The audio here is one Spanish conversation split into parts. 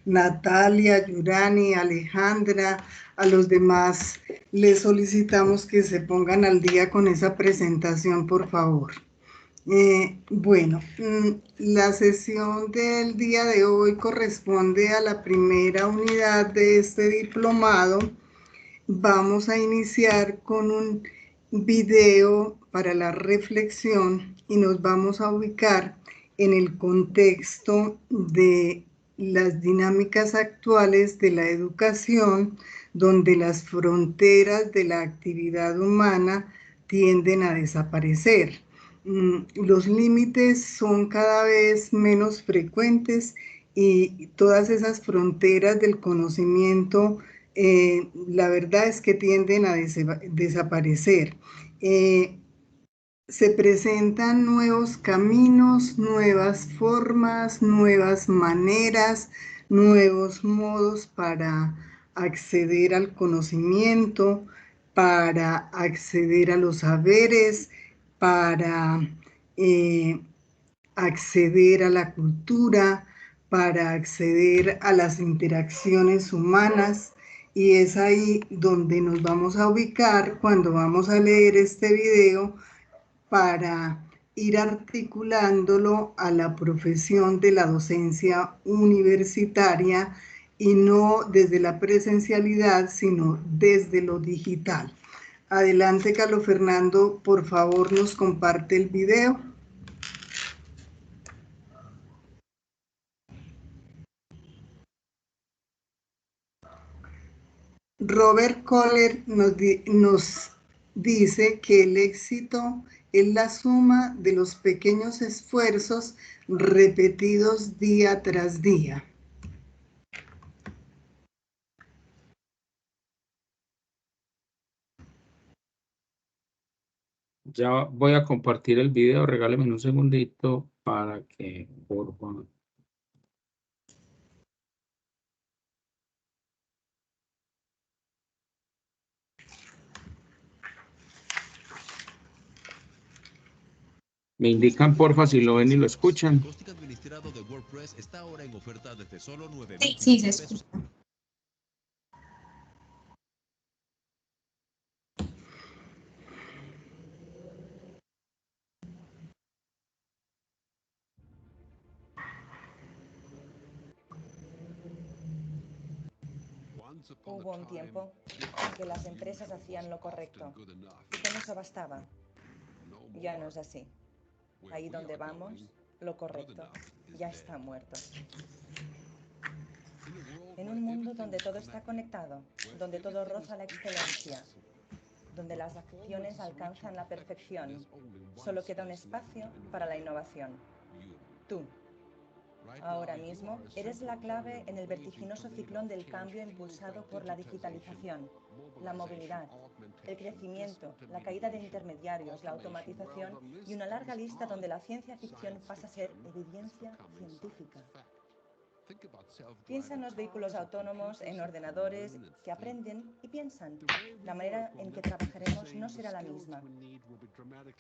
Natalia, Yurani, Alejandra, a los demás les solicitamos que se pongan al día con esa presentación, por favor. Bueno, la sesión del día de hoy corresponde a la primera unidad de este diplomado. Vamos a iniciar con un video para la reflexión y nos vamos a ubicar en el contexto de las dinámicas actuales de la educación, donde las fronteras de la actividad humana tienden a desaparecer. Los límites son cada vez menos frecuentes y todas esas fronteras del conocimiento, la verdad es que tienden a desaparecer. Se presentan nuevos caminos, nuevas formas, nuevas maneras, nuevos modos para acceder al conocimiento, para acceder a los saberes, para acceder a la cultura, para acceder a las interacciones humanas. Y es ahí donde nos vamos a ubicar cuando vamos a leer este video, para ir articulándolo a la profesión de la docencia universitaria, y no desde la presencialidad, sino desde lo digital. Adelante, Carlos Fernando, por favor, nos comparte el video. Robert Kohler nos dice que el éxito es la suma de los pequeños esfuerzos repetidos día tras día. Ya voy a compartir el video, regáleme un segundito para que, por favor. Me indican, porfa, si lo ven y lo escuchan. El hosting administrado de WordPress está ahora en oferta desde solo 9,000 Sí, se escucha. Hubo un tiempo en que las empresas hacían lo correcto y con eso bastaba. Ya no es así. Ahí donde vamos, lo correcto ya está muerto. En un mundo donde todo está conectado, donde todo roza la excelencia, donde las acciones alcanzan la perfección, solo queda un espacio para la innovación. Tú. Ahora mismo, eres la clave en el vertiginoso ciclón del cambio impulsado por la digitalización, la movilidad, el crecimiento, la caída de intermediarios, la automatización y una larga lista donde la ciencia ficción pasa a ser evidencia científica. Piensa en los vehículos autónomos, en ordenadores que aprenden y piensan. La manera en que trabajaremos no será la misma.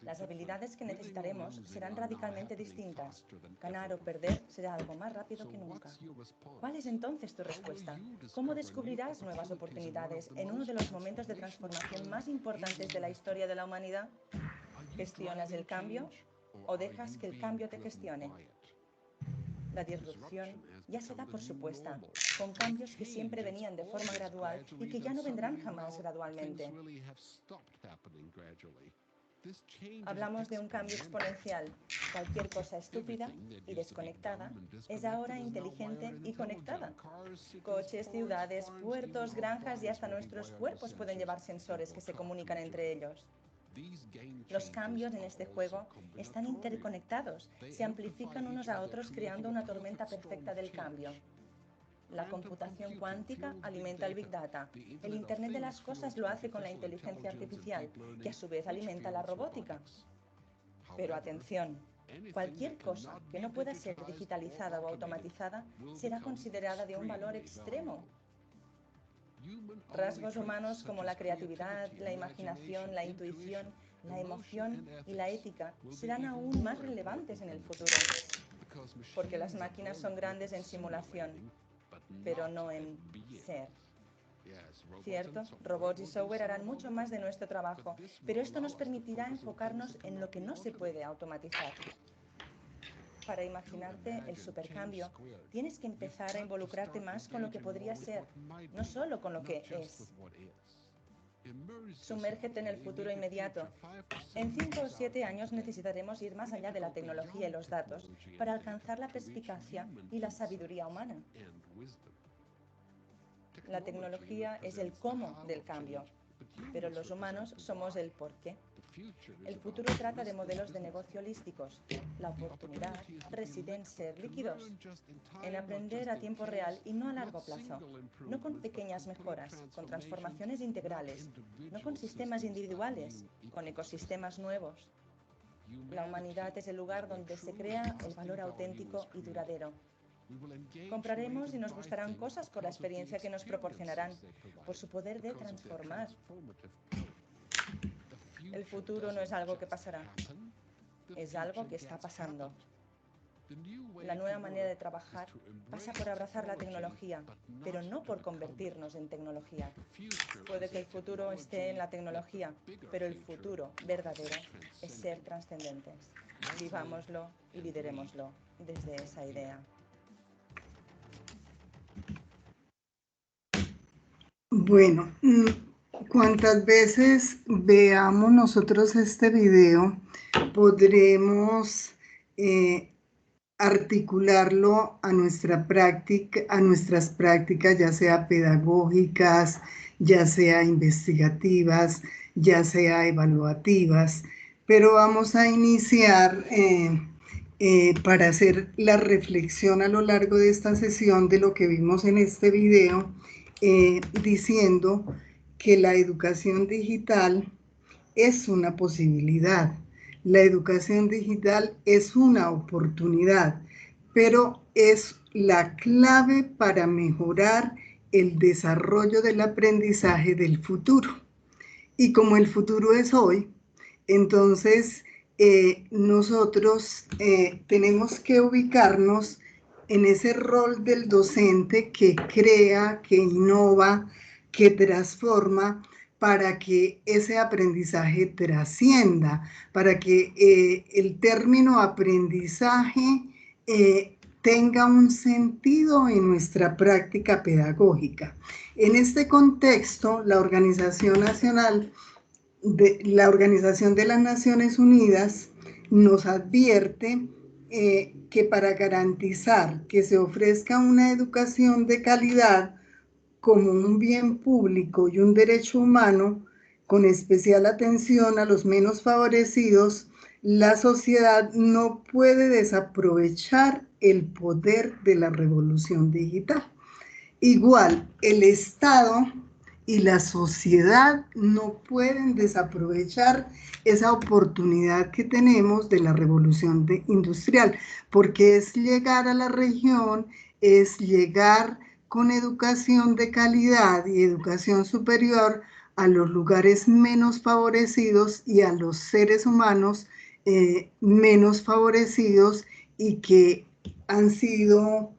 Las habilidades que necesitaremos serán radicalmente distintas. Ganar o perder será algo más rápido que nunca. ¿Cuál es entonces tu respuesta? ¿Cómo descubrirás nuevas oportunidades en uno de los momentos de transformación más importantes de la historia de la humanidad? ¿Gestionas el cambio o dejas que el cambio te gestione? La disrupción ya se da por supuesta, con cambios que siempre venían de forma gradual y que ya no vendrán jamás gradualmente. Hablamos de un cambio exponencial. Cualquier cosa estúpida y desconectada es ahora inteligente y conectada. Coches, ciudades, puertos, granjas y hasta nuestros cuerpos pueden llevar sensores que se comunican entre ellos. Los cambios en este juego están interconectados, se amplifican unos a otros creando una tormenta perfecta del cambio. La computación cuántica alimenta el Big Data. El Internet de las cosas lo hace con la inteligencia artificial, que a su vez alimenta la robótica. Pero atención, cualquier cosa que no pueda ser digitalizada o automatizada será considerada de un valor extremo. Rasgos humanos como la creatividad, la imaginación, la intuición, la emoción y la ética serán aún más relevantes en el futuro, porque las máquinas son grandes en simulación, pero no en ser. Cierto, robots y software harán mucho más de nuestro trabajo, pero esto nos permitirá enfocarnos en lo que no se puede automatizar. Para imaginarte el supercambio, tienes que empezar a involucrarte más con lo que podría ser, no solo con lo que es. Sumérgete en el futuro inmediato. En 5 o 7 años necesitaremos ir más allá de la tecnología y los datos para alcanzar la perspicacia y la sabiduría humana. La tecnología es el cómo del cambio, pero los humanos somos el por qué. El futuro trata de modelos de negocio holísticos. La oportunidad reside en ser líquidos, en aprender a tiempo real y no a largo plazo, no con pequeñas mejoras, con transformaciones integrales, no con sistemas individuales, con ecosistemas nuevos. La humanidad es el lugar donde se crea el valor auténtico y duradero. Compraremos y nos gustarán cosas por la experiencia que nos proporcionarán, por su poder de transformar. El futuro no es algo que pasará, es algo que está pasando. La nueva manera de trabajar pasa por abrazar la tecnología, pero no por convertirnos en tecnología. Puede que el futuro esté en la tecnología, pero el futuro verdadero es ser trascendentes. Vivámoslo y liderémoslo desde esa idea. Bueno, cuantas veces veamos nosotros este video, podremos articularlo a nuestra práctica, a nuestras prácticas, ya sea pedagógicas, ya sea investigativas, ya sea evaluativas. Pero vamos a iniciar para hacer la reflexión a lo largo de esta sesión de lo que vimos en este video, diciendo que la educación digital es una posibilidad. La educación digital es una oportunidad, pero es la clave para mejorar el desarrollo del aprendizaje del futuro. Y como el futuro es hoy, entonces nosotros tenemos que ubicarnos en ese rol del docente que crea, que innova, que transforma, para que ese aprendizaje trascienda, para que el término aprendizaje tenga un sentido en nuestra práctica pedagógica. En este contexto, la Organización de las Naciones Unidas nos advierte que para garantizar que se ofrezca una educación de calidad como un bien público y un derecho humano, con especial atención a los menos favorecidos, la sociedad no puede desaprovechar el poder de la revolución digital. Igual, el Estado y la sociedad no pueden desaprovechar esa oportunidad que tenemos de la revolución industrial, porque es llegar a la región, es llegar con educación de calidad y educación superior a los lugares menos favorecidos y a los seres humanos menos favorecidos y que han sido,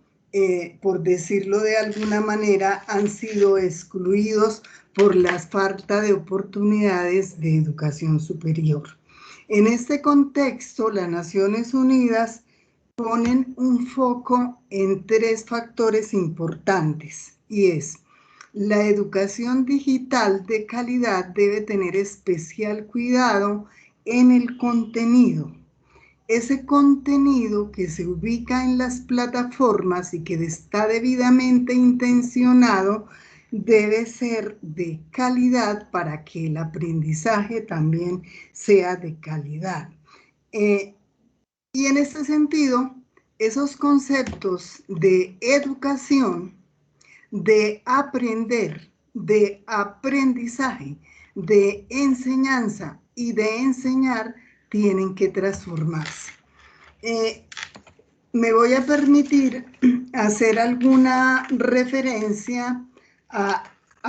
por decirlo de alguna manera, han sido excluidos por la falta de oportunidades de educación superior. En este contexto, las Naciones Unidas ponen un foco en 3 factores importantes, y es: la educación digital de calidad debe tener especial cuidado en el contenido. Ese contenido que se ubica en las plataformas y que está debidamente intencionado debe ser de calidad para que el aprendizaje también sea de calidad. Y en este sentido, esos conceptos de educación, de aprender, de aprendizaje, de enseñanza y de enseñar tienen que transformarse. Me voy a permitir hacer alguna referencia a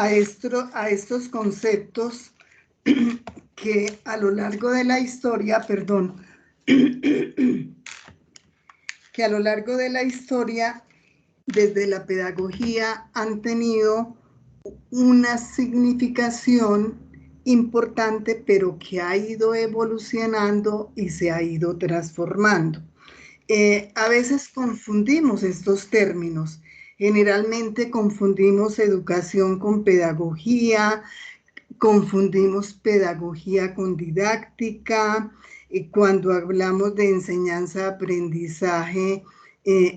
estos conceptos que a lo largo de la historia, que a lo largo de la historia desde la pedagogía han tenido una significación importante, pero que ha ido evolucionando y se ha ido transformando. A veces confundimos estos términos. Generalmente confundimos educación con pedagogía, confundimos pedagogía con didáctica. Cuando hablamos de enseñanza-aprendizaje,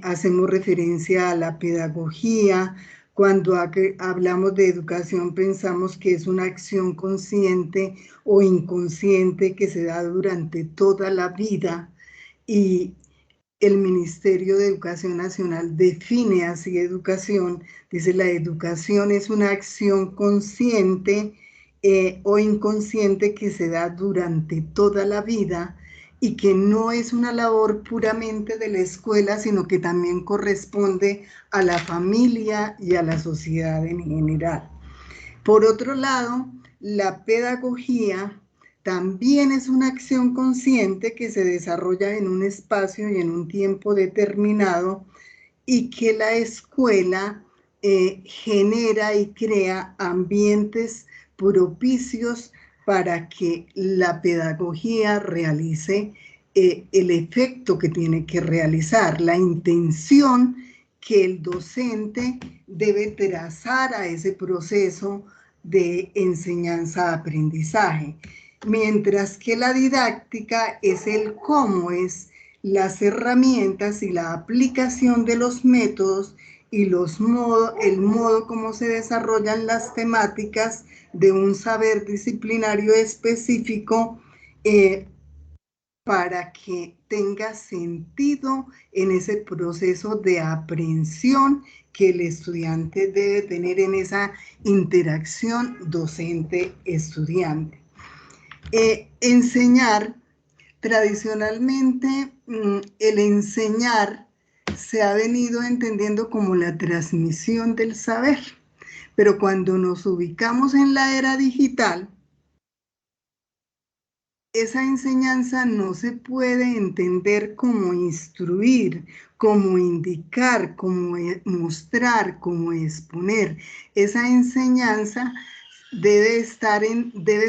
hacemos referencia a la pedagogía. Cuando hablamos de educación, pensamos que es una acción consciente o inconsciente que se da durante toda la vida, y el Ministerio de Educación Nacional define así educación. Dice: la educación es una acción consciente o inconsciente que se da durante toda la vida y que no es una labor puramente de la escuela, sino que también corresponde a la familia y a la sociedad en general. Por otro lado, la pedagogía también es una acción consciente que se desarrolla en un espacio y en un tiempo determinado, y que la escuela genera y crea ambientes propicios para que la pedagogía realice el efecto que tiene que realizar, la intención que el docente debe trazar a ese proceso de enseñanza-aprendizaje. Mientras que la didáctica es el cómo, es las herramientas y la aplicación de los métodos y el modo como se desarrollan las temáticas de un saber disciplinario específico para que tenga sentido en ese proceso de aprehensión que el estudiante debe tener en esa interacción docente-estudiante. Enseñar. Tradicionalmente, el enseñar se ha venido entendiendo como la transmisión del saber, pero cuando nos ubicamos en la era digital, esa enseñanza no se puede entender como instruir, como indicar, como mostrar, como exponer. Esa enseñanza debe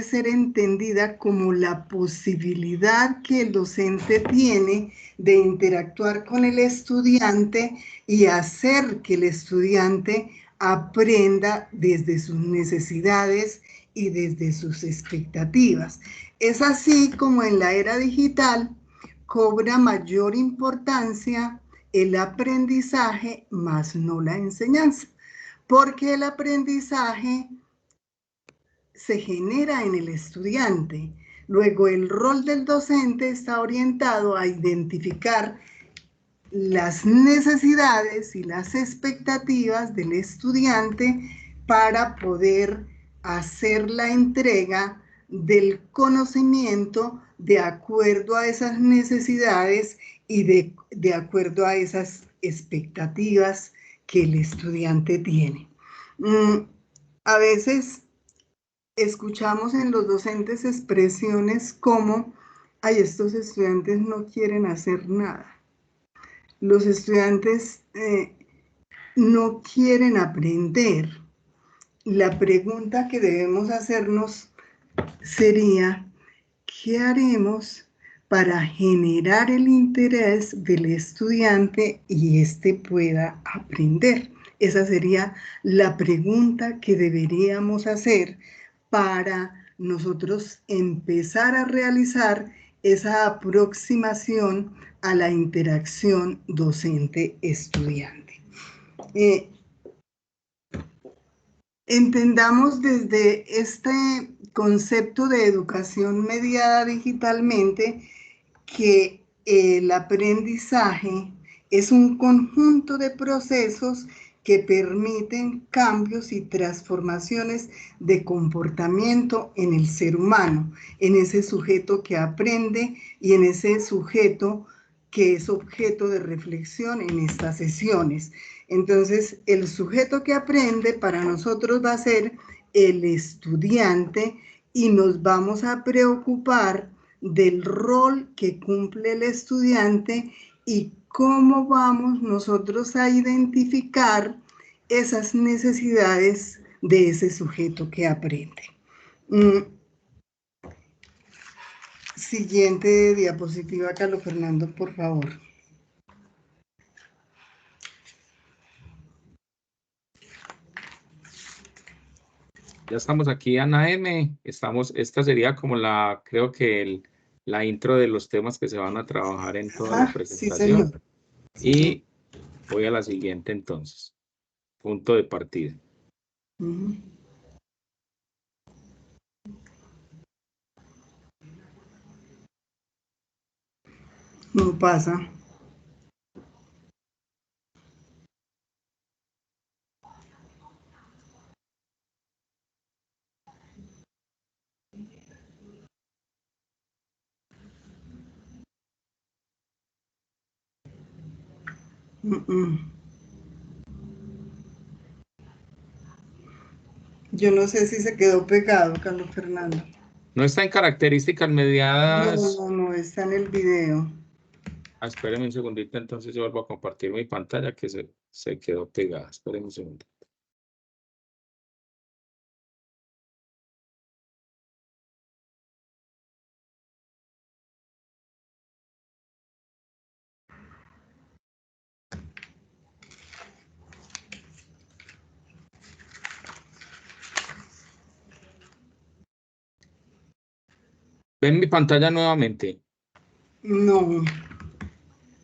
ser entendida como la posibilidad que el docente tiene de interactuar con el estudiante y hacer que el estudiante aprenda desde sus necesidades y desde sus expectativas. Es así como en la era digital cobra mayor importancia el aprendizaje, más no la enseñanza, porque el aprendizaje se genera en el estudiante. Luego, el rol del docente está orientado a identificar las necesidades y las expectativas del estudiante para poder hacer la entrega del conocimiento de acuerdo a esas necesidades y de acuerdo a esas expectativas que el estudiante tiene. A veces escuchamos en los docentes expresiones como: ay, estos estudiantes no quieren hacer nada. Los estudiantes no quieren aprender. La pregunta que debemos hacernos sería: ¿qué haremos para generar el interés del estudiante y éste pueda aprender? Esa sería la pregunta que deberíamos hacer para nosotros empezar a realizar esa aproximación a la interacción docente-estudiante. Entendamos desde este concepto de educación mediada digitalmente que el aprendizaje es un conjunto de procesos que permiten cambios y transformaciones de comportamiento en el ser humano, en ese sujeto que aprende y en ese sujeto que es objeto de reflexión en estas sesiones. Entonces, el sujeto que aprende para nosotros va a ser el estudiante, y nos vamos a preocupar del rol que cumple el estudiante y cómo vamos nosotros a identificar esas necesidades de ese sujeto que aprende. Siguiente diapositiva, Carlos Fernando, por favor. Ya estamos aquí, Ana M. Esta sería como creo que la intro de los temas que se van a trabajar en toda la presentación. Sí, señor. Y voy a la siguiente entonces. Punto de partida. No pasa. Yo no sé si se quedó pegado, Carlos Fernando. No está en características mediadas. No, está en el video. Espéreme un segundito, entonces yo vuelvo a compartir mi pantalla que se quedó pegada. Espéreme un segundito. ¿Ven mi pantalla nuevamente? No.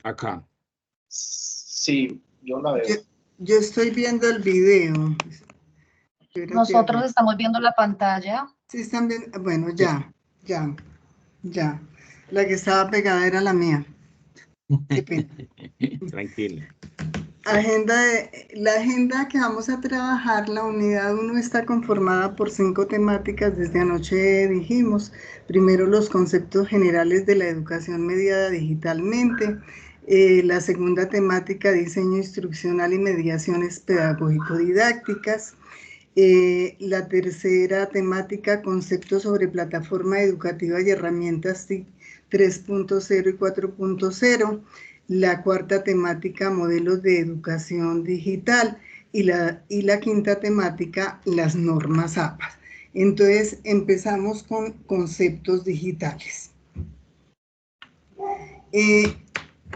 Acá. Sí, yo la veo. Yo estoy viendo el video. Nosotros estamos viendo la pantalla. Sí, están viendo. Bueno, ya. La que estaba pegada era la mía. Qué pena. Tranquilo. La agenda que vamos a trabajar, la unidad 1 está conformada por 5 temáticas. Desde anoche dijimos, primero los conceptos generales de la educación mediada digitalmente. La segunda temática, diseño instruccional y mediaciones pedagógico-didácticas. La tercera temática, conceptos sobre plataforma educativa y herramientas TIC 3.0 y 4.0. La cuarta temática, modelos de educación digital. Y la quinta temática, las normas APA. Entonces, empezamos con conceptos digitales.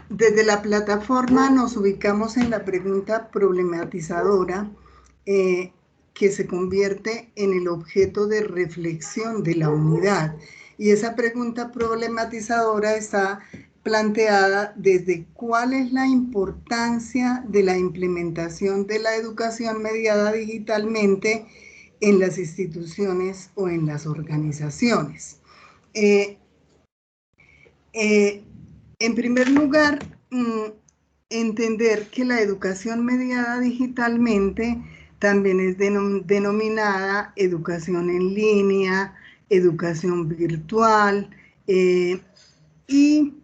Desde la plataforma nos ubicamos en la pregunta problematizadora que se convierte en el objeto de reflexión de la unidad. Y esa pregunta problematizadora está planteada desde cuál es la importancia de la implementación de la educación mediada digitalmente en las instituciones o en las organizaciones. En primer lugar, entender que la educación mediada digitalmente también es denominada educación en línea, educación virtual, y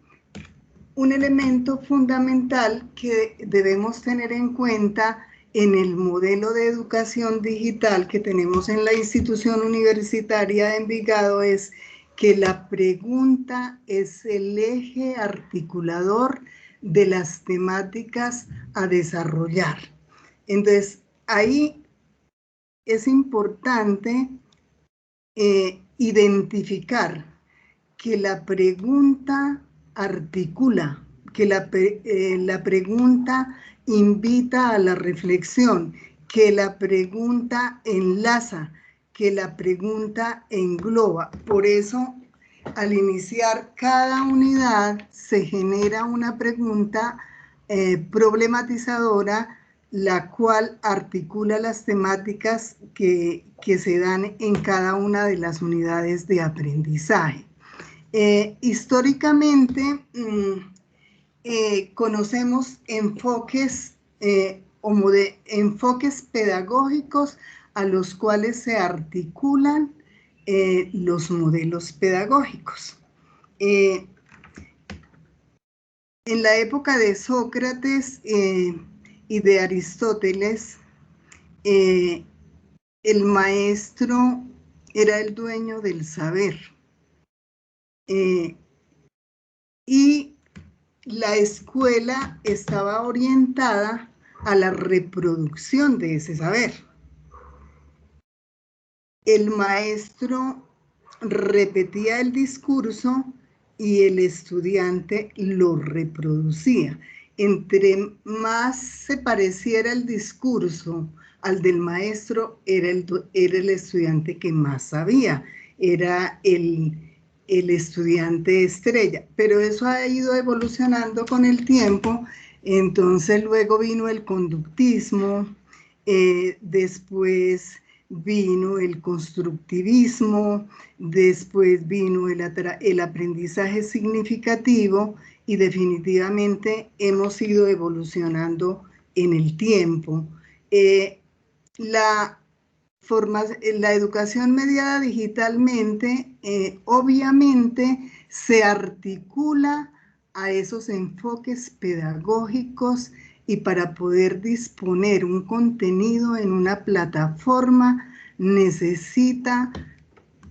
un elemento fundamental que debemos tener en cuenta en el modelo de educación digital que tenemos en la institución universitaria de Envigado es que la pregunta es el eje articulador de las temáticas a desarrollar. Entonces, ahí es importante identificar que la pregunta articula, que la pregunta invita a la reflexión, que la pregunta enlaza, que la pregunta engloba. Por eso, al iniciar cada unidad, se genera una pregunta problematizadora, la cual articula las temáticas que se dan en cada una de las unidades de aprendizaje. Históricamente, conocemos enfoques enfoques pedagógicos a los cuales se articulan los modelos pedagógicos. En la época de Sócrates y de Aristóteles, el maestro era el dueño del saber. Y la escuela estaba orientada a la reproducción de ese saber. El maestro repetía el discurso y el estudiante lo reproducía. Entre más se pareciera el discurso al del maestro, era el estudiante que más sabía, era el estudiante estrella. Pero eso ha ido evolucionando con el tiempo. Entonces luego vino el conductismo, después vino el constructivismo, después vino el aprendizaje significativo y definitivamente hemos ido evolucionando en el tiempo. La educación mediada digitalmente obviamente se articula a esos enfoques pedagógicos y para poder disponer un contenido en una plataforma necesita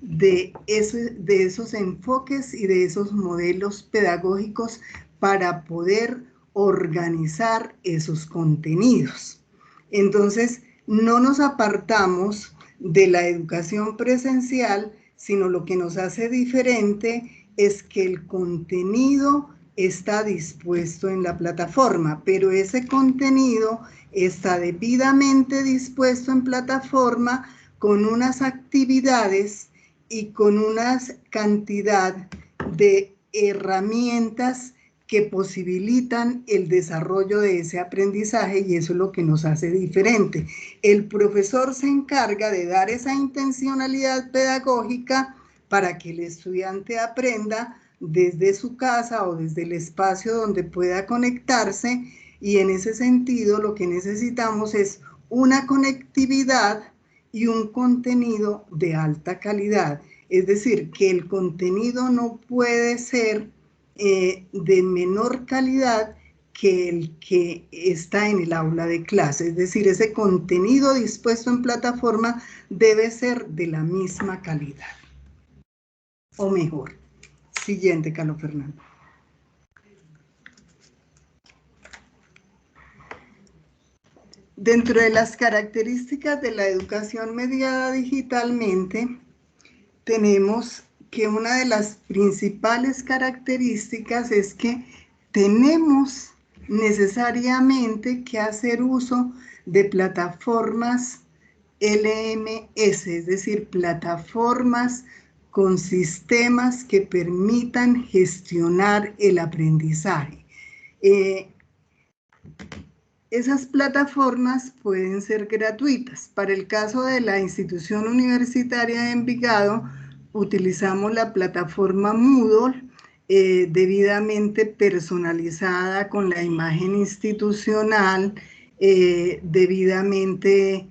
de esos enfoques y de esos modelos pedagógicos para poder organizar esos contenidos. Entonces, no nos apartamos de la educación presencial, sino lo que nos hace diferente es que el contenido está dispuesto en la plataforma, pero ese contenido está debidamente dispuesto en plataforma con unas actividades y con una cantidad de herramientas que posibilitan el desarrollo de ese aprendizaje y eso es lo que nos hace diferente. El profesor se encarga de dar esa intencionalidad pedagógica para que el estudiante aprenda desde su casa o desde el espacio donde pueda conectarse y en ese sentido lo que necesitamos es una conectividad y un contenido de alta calidad. Es decir, que el contenido no puede ser de menor calidad que el que está en el aula de clase. Es decir, ese contenido dispuesto en plataforma debe ser de la misma calidad. O mejor. Siguiente, Carlos Fernando. Dentro de las características de la educación mediada digitalmente, tenemos que una de las principales características es que tenemos necesariamente que hacer uso de plataformas LMS, es decir, plataformas con sistemas que permitan gestionar el aprendizaje. Esas plataformas pueden ser gratuitas. Para el caso de la institución universitaria de Envigado, utilizamos la plataforma Moodle, debidamente personalizada con la imagen institucional, debidamente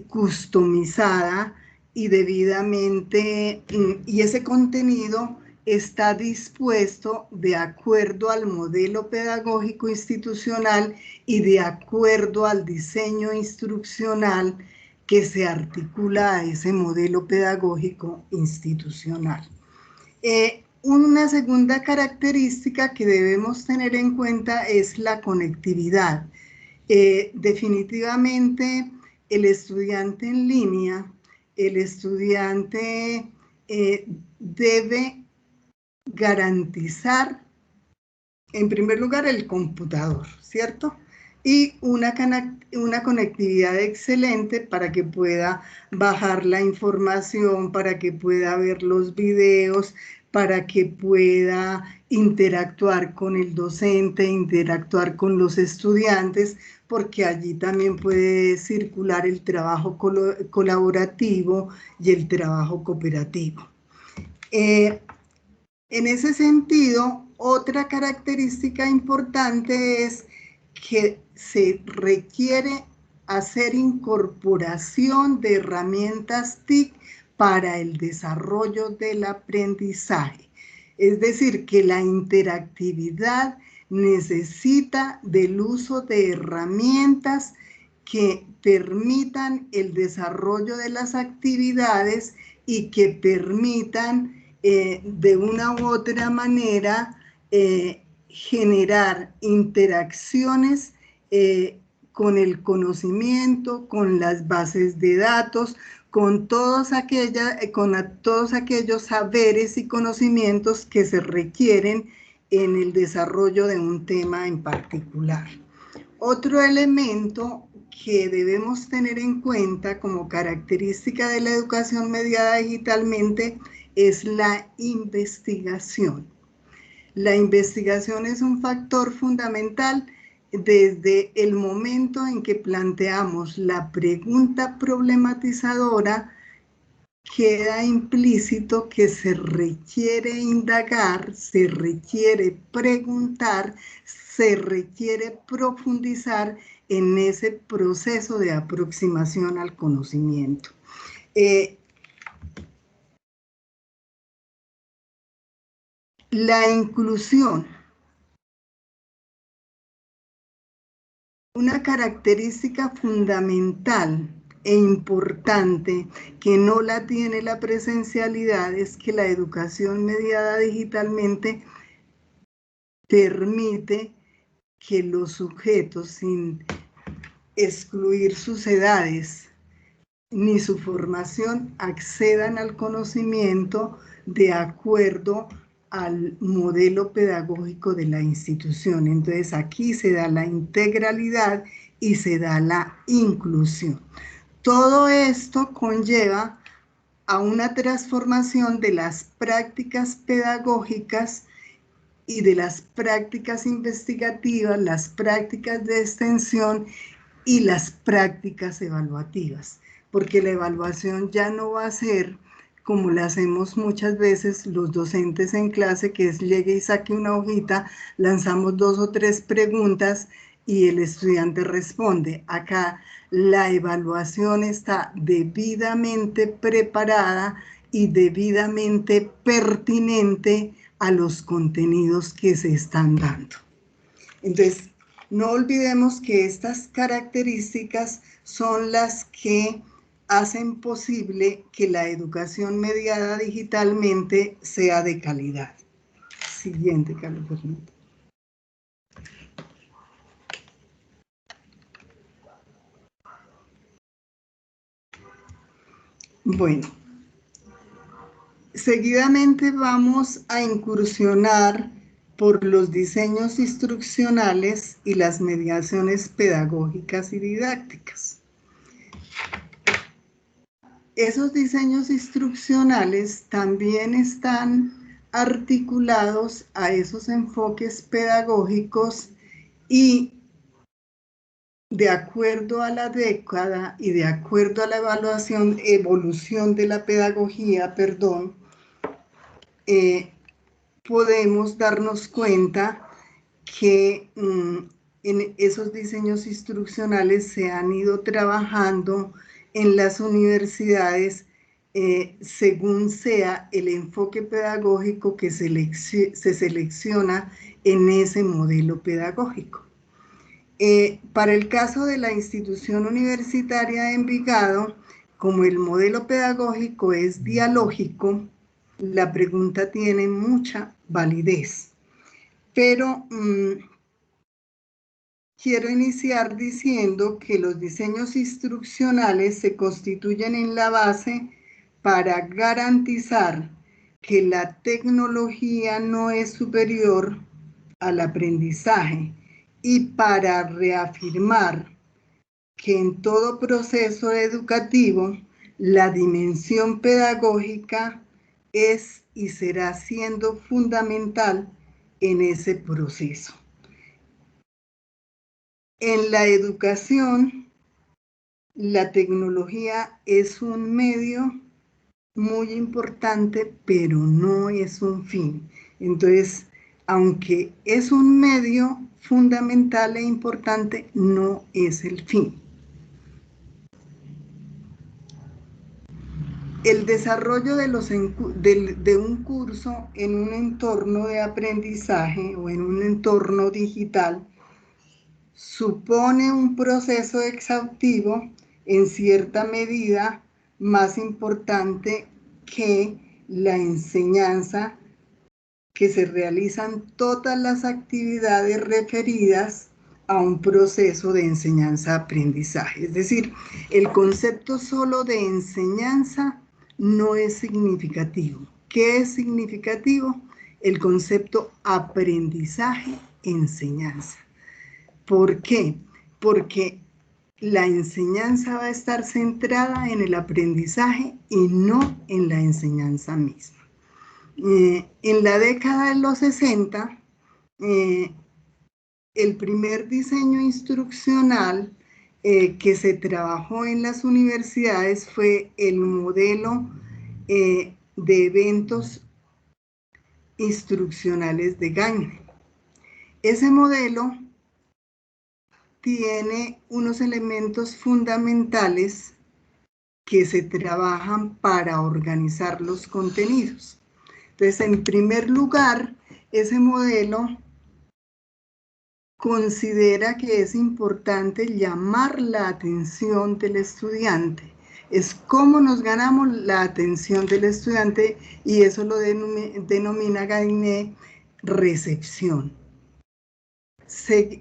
customizada y debidamente, y ese contenido está dispuesto de acuerdo al modelo pedagógico institucional y de acuerdo al diseño instruccional que se articula a ese modelo pedagógico institucional. Una segunda característica que debemos tener en cuenta es la conectividad. Definitivamente el estudiante en línea, el estudiante debe garantizar, en primer lugar, el computador, ¿cierto? Y una conectividad excelente para que pueda bajar la información, para que pueda ver los videos, para que pueda interactuar con el docente, interactuar con los estudiantes, porque allí también puede circular el trabajo colaborativo y el trabajo cooperativo. En ese sentido, otra característica importante es que se requiere hacer incorporación de herramientas TIC para el desarrollo del aprendizaje. Es decir, que la interactividad necesita del uso de herramientas que permitan el desarrollo de las actividades y que permitan de una u otra manera generar interacciones con el conocimiento, con las bases de datos, con todos aquellos saberes y conocimientos que se requieren en el desarrollo de un tema en particular. Otro elemento que debemos tener en cuenta como característica de la educación mediada digitalmente es la investigación. La investigación es un factor fundamental desde el momento en que planteamos la pregunta problematizadora. Queda implícito que se requiere indagar, se requiere preguntar, se requiere profundizar en ese proceso de aproximación al conocimiento. La inclusión. Una característica fundamental e importante que no la tiene la presencialidad es que la educación mediada digitalmente permite que los sujetos, sin excluir sus edades ni su formación, accedan al conocimiento de acuerdo al modelo pedagógico de la institución. Entonces aquí se da la integralidad y se da la inclusión. Todo esto conlleva a una transformación de las prácticas pedagógicas y de las prácticas investigativas, las prácticas de extensión y las prácticas evaluativas, porque la evaluación ya no va a ser como la hacemos muchas veces los docentes en clase, que es llegue y saque una hojita, lanzamos 2 o 3 preguntas y el estudiante responde. Acá la evaluación está debidamente preparada y debidamente pertinente a los contenidos que se están dando. Entonces, no olvidemos que estas características son las que hacen posible que la educación mediada digitalmente sea de calidad. Siguiente, Carlos Fernando. Bueno, seguidamente vamos a incursionar por los diseños instruccionales y las mediaciones pedagógicas y didácticas. Esos diseños instruccionales también están articulados a esos enfoques pedagógicos y de acuerdo a la década y de acuerdo a la evolución de la pedagogía, podemos darnos cuenta que en esos diseños instruccionales se han ido trabajando en las universidades según sea el enfoque pedagógico que se selecciona en ese modelo pedagógico. Para el caso de la institución universitaria de Envigado, como el modelo pedagógico es dialógico, la pregunta tiene mucha validez. Pero quiero iniciar diciendo que los diseños instruccionales se constituyen en la base para garantizar que la tecnología no es superior al aprendizaje y para reafirmar que en todo proceso educativo la dimensión pedagógica es y será siendo fundamental en ese proceso. En la educación, la tecnología es un medio muy importante, pero no es un fin. Entonces, aunque es un medio fundamental e importante, no es el fin. El desarrollo de un curso en un entorno de aprendizaje o en un entorno digital supone un proceso exhaustivo en cierta medida más importante que la enseñanza que se realizan todas las actividades referidas a un proceso de enseñanza-aprendizaje. Es decir, el concepto solo de enseñanza no es significativo. ¿Qué es significativo? El concepto aprendizaje-enseñanza. ¿Por qué? Porque la enseñanza va a estar centrada en el aprendizaje y no en la enseñanza misma. En la década de los 60, el primer diseño instruccional que se trabajó en las universidades fue el modelo de eventos instruccionales de Gagne. Ese modelo tiene unos elementos fundamentales que se trabajan para organizar los contenidos. Entonces, en primer lugar, ese modelo considera que es importante llamar la atención del estudiante. Es cómo nos ganamos la atención del estudiante y eso lo denomina Gagné recepción.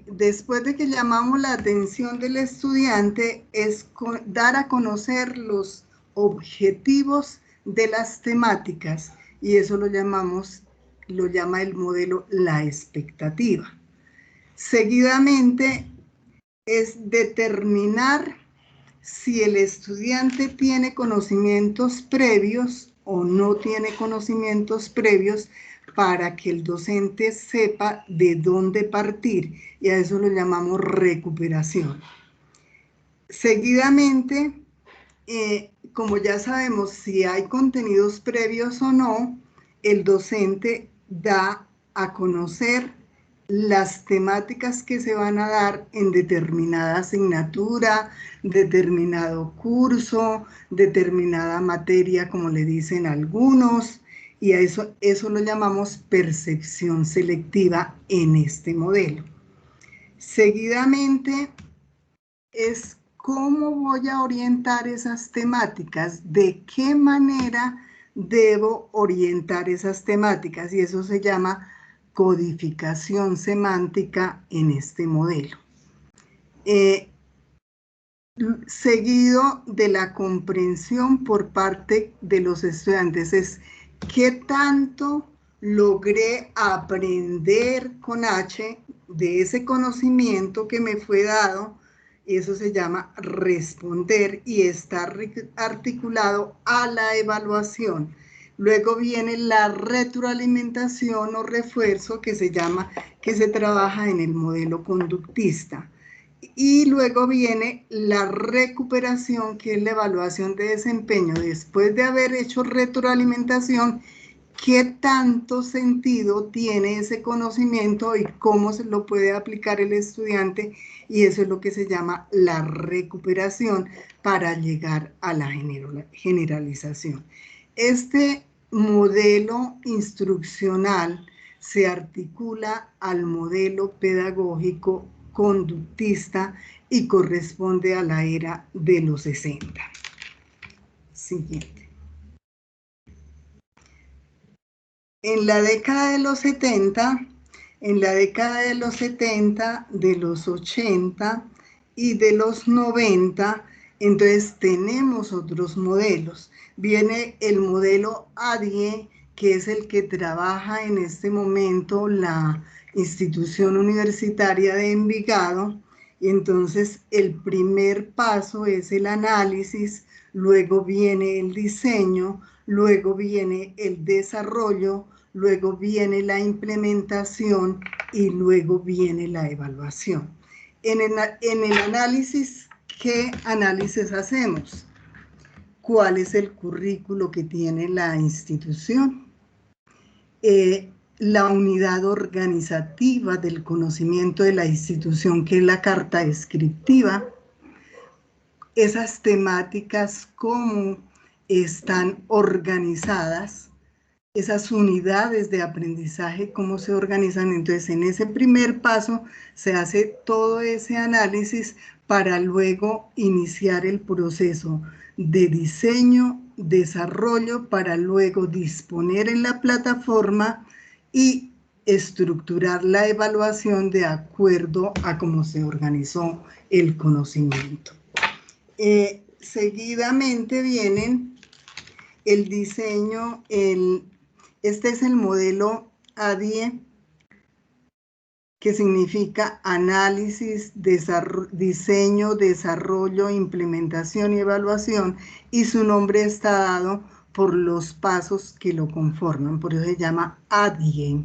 Después de que llamamos la atención del estudiante, es dar a conocer los objetivos de las temáticas y eso lo llama el modelo la expectativa. Seguidamente es determinar si el estudiante tiene conocimientos previos o no tiene conocimientos previos para que el docente sepa de dónde partir y a eso lo llamamos recuperación. Seguidamente, como ya sabemos si hay contenidos previos o no, el docente da a conocer las temáticas que se van a dar en determinada asignatura, determinado curso, determinada materia, como le dicen algunos, y a eso lo llamamos percepción selectiva en este modelo. Seguidamente es cómo voy a orientar esas temáticas, de qué manera debo orientar esas temáticas, y eso se llama codificación semántica en este modelo. Seguido de la comprensión por parte de los estudiantes es qué tanto logré aprender con H de ese conocimiento que me fue dado, y eso se llama responder y está articulado a la evaluación. Luego viene la retroalimentación o refuerzo que se trabaja en el modelo conductista. Y luego viene la recuperación, que es la evaluación de desempeño. Después de haber hecho retroalimentación, ¿qué tanto sentido tiene ese conocimiento y cómo se lo puede aplicar el estudiante? Y eso es lo que se llama la recuperación para llegar a la generalización. Este modelo instruccional se articula al modelo pedagógico conductista y corresponde a la era de los 60. Siguiente. En la década de los 70, de los 80 y de los 90, entonces tenemos otros modelos. Viene el modelo ADIE, que es el que trabaja en este momento la institución universitaria de Envigado, y entonces el primer paso es el análisis, luego viene el diseño, luego viene el desarrollo, luego viene la implementación y luego viene la evaluación. En el análisis, ¿qué análisis hacemos? ¿Cuál es el currículo que tiene la institución? La unidad organizativa del conocimiento de la institución, que es la carta descriptiva, esas temáticas, cómo están organizadas, esas unidades de aprendizaje, cómo se organizan. Entonces, en ese primer paso se hace todo ese análisis para luego iniciar el proceso de diseño, desarrollo, para luego disponer en la plataforma y estructurar la evaluación de acuerdo a cómo se organizó el conocimiento. Seguidamente vienen el diseño, este es el modelo ADIE, que significa análisis, diseño, desarrollo, implementación y evaluación, y su nombre está dado por los pasos que lo conforman, por eso se llama ADIE.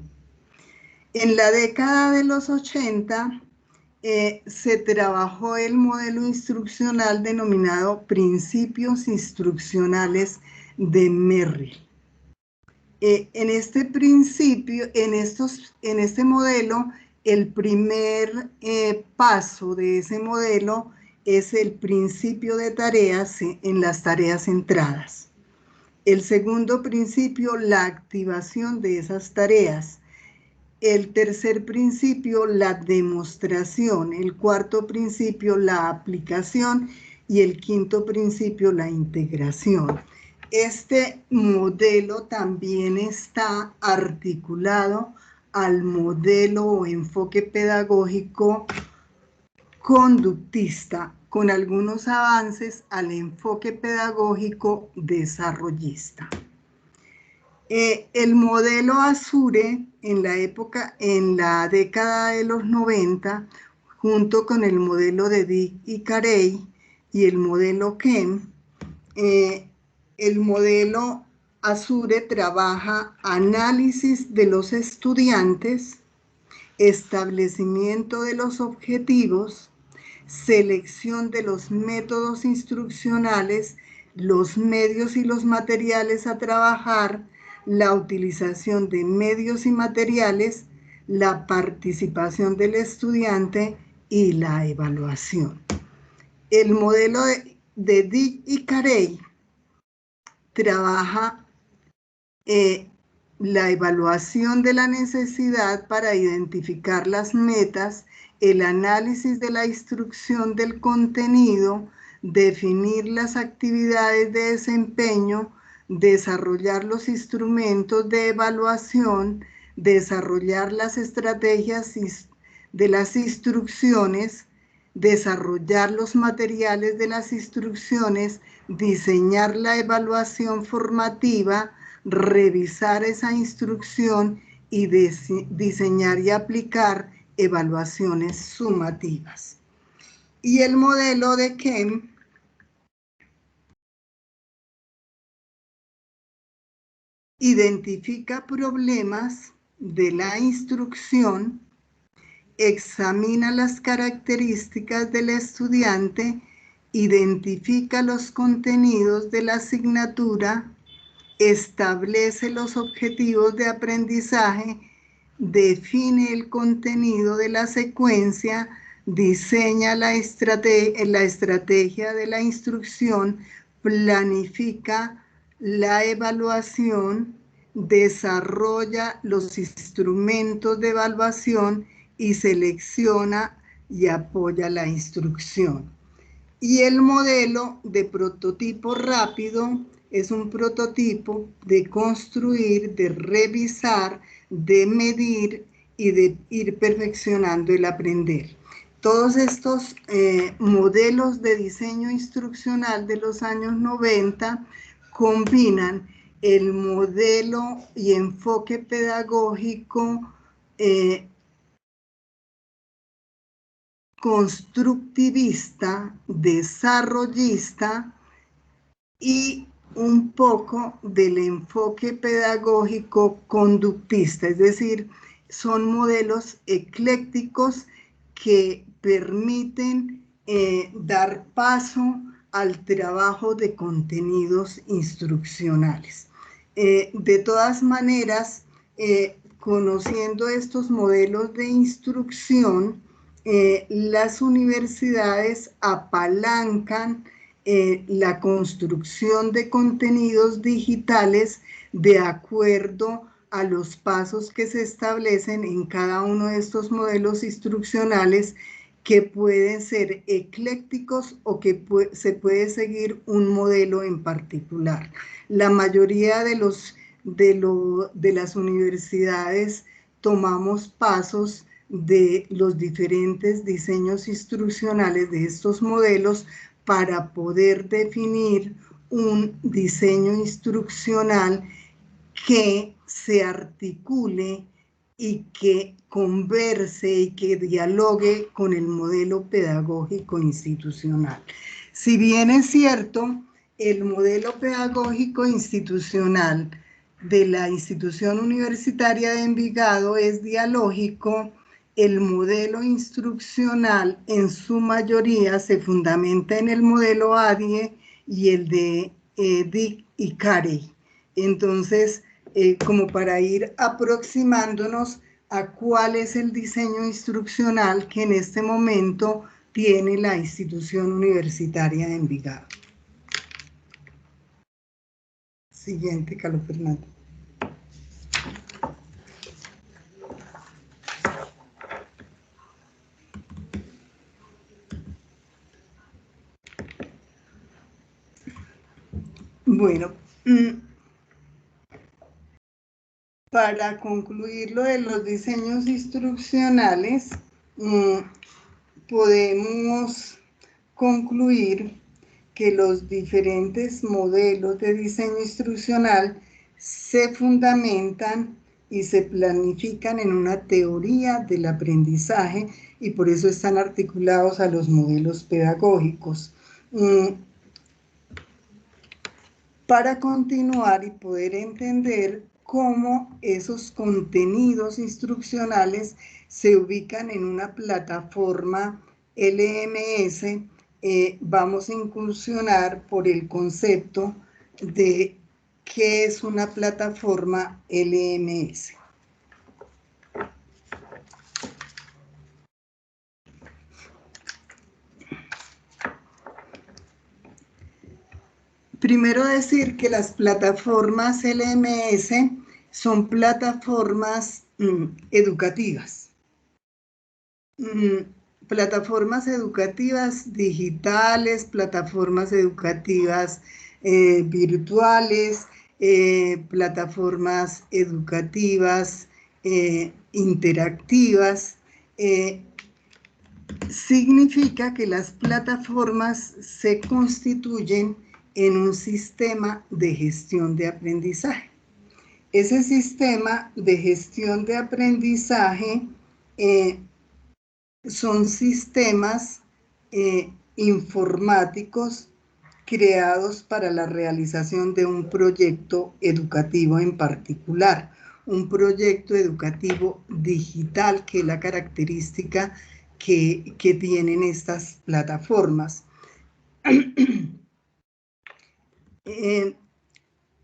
En la década de los 80 se trabajó el modelo instruccional denominado Principios Instruccionales de Merrill. En este principio, en este modelo, el primer paso de ese modelo es el principio de tareas en las tareas centradas. El segundo principio, la activación de esas tareas. El tercer principio, la demostración. El cuarto principio, la aplicación. Y el quinto principio, la integración. Este modelo también está articulado al modelo o enfoque pedagógico conductista, con algunos avances al enfoque pedagógico desarrollista. El modelo Azure en la década de los 90, junto con el modelo de Dick y Carey y el modelo Kem, el modelo Azure trabaja análisis de los estudiantes, establecimiento de los objetivos, selección de los métodos instruccionales, los medios y los materiales a trabajar, la utilización de medios y materiales, la participación del estudiante y la evaluación. El modelo de Dick y Carey trabaja la evaluación de la necesidad para identificar las metas, el análisis de la instrucción del contenido, definir las actividades de desempeño, desarrollar los instrumentos de evaluación, desarrollar las estrategias de las instrucciones, desarrollar los materiales de las instrucciones, diseñar la evaluación formativa, revisar esa instrucción y diseñar y aplicar evaluaciones sumativas. Y el modelo de Kem identifica problemas de la instrucción, examina las características del estudiante, identifica los contenidos de la asignatura, establece los objetivos de aprendizaje, define el contenido de la secuencia, diseña la estrategia de la instrucción, planifica la evaluación, desarrolla los instrumentos de evaluación y selecciona y apoya la instrucción. Y el modelo de prototipo rápido es un prototipo de construir, de revisar, de medir y de ir perfeccionando el aprender. Todos estos modelos de diseño instruccional de los años 90 combinan el modelo y enfoque pedagógico constructivista, desarrollista y un poco del enfoque pedagógico conductista, es decir, son modelos eclécticos que permiten dar paso al trabajo de contenidos instruccionales. De todas maneras, conociendo estos modelos de instrucción, las universidades apalancan la construcción de contenidos digitales de acuerdo a los pasos que se establecen en cada uno de estos modelos instruccionales, que pueden ser eclécticos o que se puede seguir un modelo en particular. La mayoría de los de las universidades tomamos pasos de los diferentes diseños instruccionales de estos modelos para poder definir un diseño instruccional que se articule y que converse y que dialogue con el modelo pedagógico institucional. Si bien es cierto, el modelo pedagógico institucional de la institución universitaria de Envigado es dialógico, el modelo instruccional en su mayoría se fundamenta en el modelo ADIE y el de Dick y Carey. Entonces, como para ir aproximándonos a cuál es el diseño instruccional que en este momento tiene la institución universitaria de Envigado. Siguiente, Carlos Fernando. Bueno, para concluir lo de los diseños instruccionales, podemos concluir que los diferentes modelos de diseño instruccional se fundamentan y se planifican en una teoría del aprendizaje y por eso están articulados a los modelos pedagógicos. Para continuar y poder entender cómo esos contenidos instruccionales se ubican en una plataforma LMS, vamos a incursionar por el concepto de qué es una plataforma LMS. Primero decir que las plataformas LMS son plataformas educativas. Plataformas educativas digitales, plataformas educativas virtuales, plataformas educativas interactivas. Significa que las plataformas se constituyen en un sistema de gestión de aprendizaje. Ese sistema de gestión de aprendizaje son sistemas informáticos creados para la realización de un proyecto educativo en particular, un proyecto educativo digital, que es la característica que tienen estas plataformas.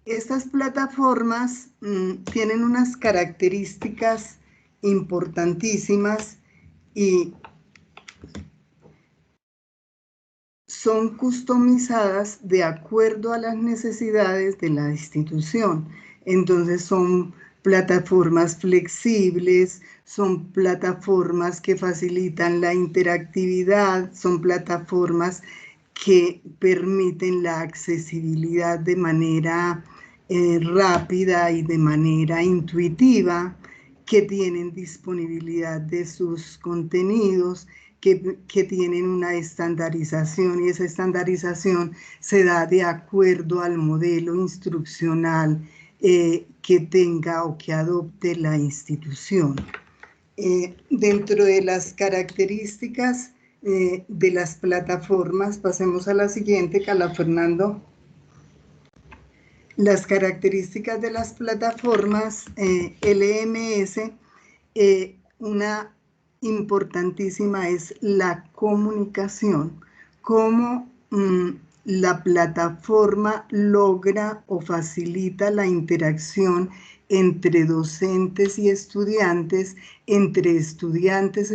Estas plataformas tienen unas características importantísimas y son customizadas de acuerdo a las necesidades de la institución. Entonces son plataformas flexibles, son plataformas que facilitan la interactividad, son plataformas que permiten la accesibilidad de manera rápida y de manera intuitiva, que tienen disponibilidad de sus contenidos, que tienen una estandarización, y esa estandarización se da de acuerdo al modelo instruccional que tenga o que adopte la institución. Dentro de las características de las plataformas, pasemos a la siguiente, Carla Fernando. Las características de las plataformas LMS, una importantísima es la comunicación, cómo la plataforma logra o facilita la interacción entre docentes y estudiantes, entre estudiantes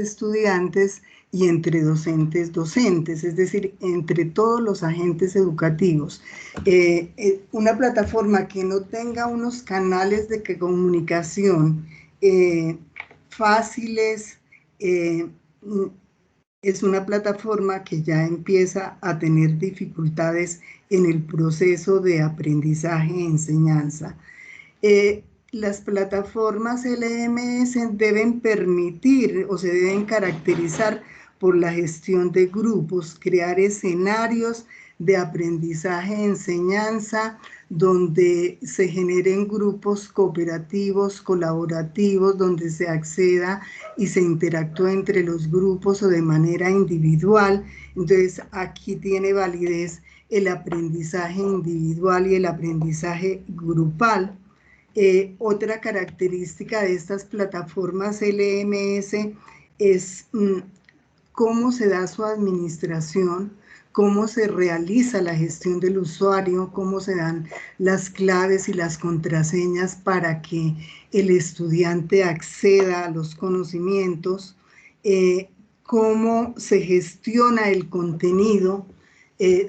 y entre docentes, es decir, entre todos los agentes educativos. Una plataforma que no tenga unos canales de comunicación fáciles, es una plataforma que ya empieza a tener dificultades en el proceso de aprendizaje e enseñanza. Las plataformas LMS deben permitir o se deben caracterizar por la gestión de grupos, crear escenarios de aprendizaje e enseñanza donde se generen grupos cooperativos, colaborativos, donde se acceda y se interactúe entre los grupos o de manera individual. Entonces, aquí tiene validez el aprendizaje individual y el aprendizaje grupal. Otra característica de estas plataformas LMS es cómo se da su administración, cómo se realiza la gestión del usuario, cómo se dan las claves y las contraseñas para que el estudiante acceda a los conocimientos, cómo se gestiona el contenido,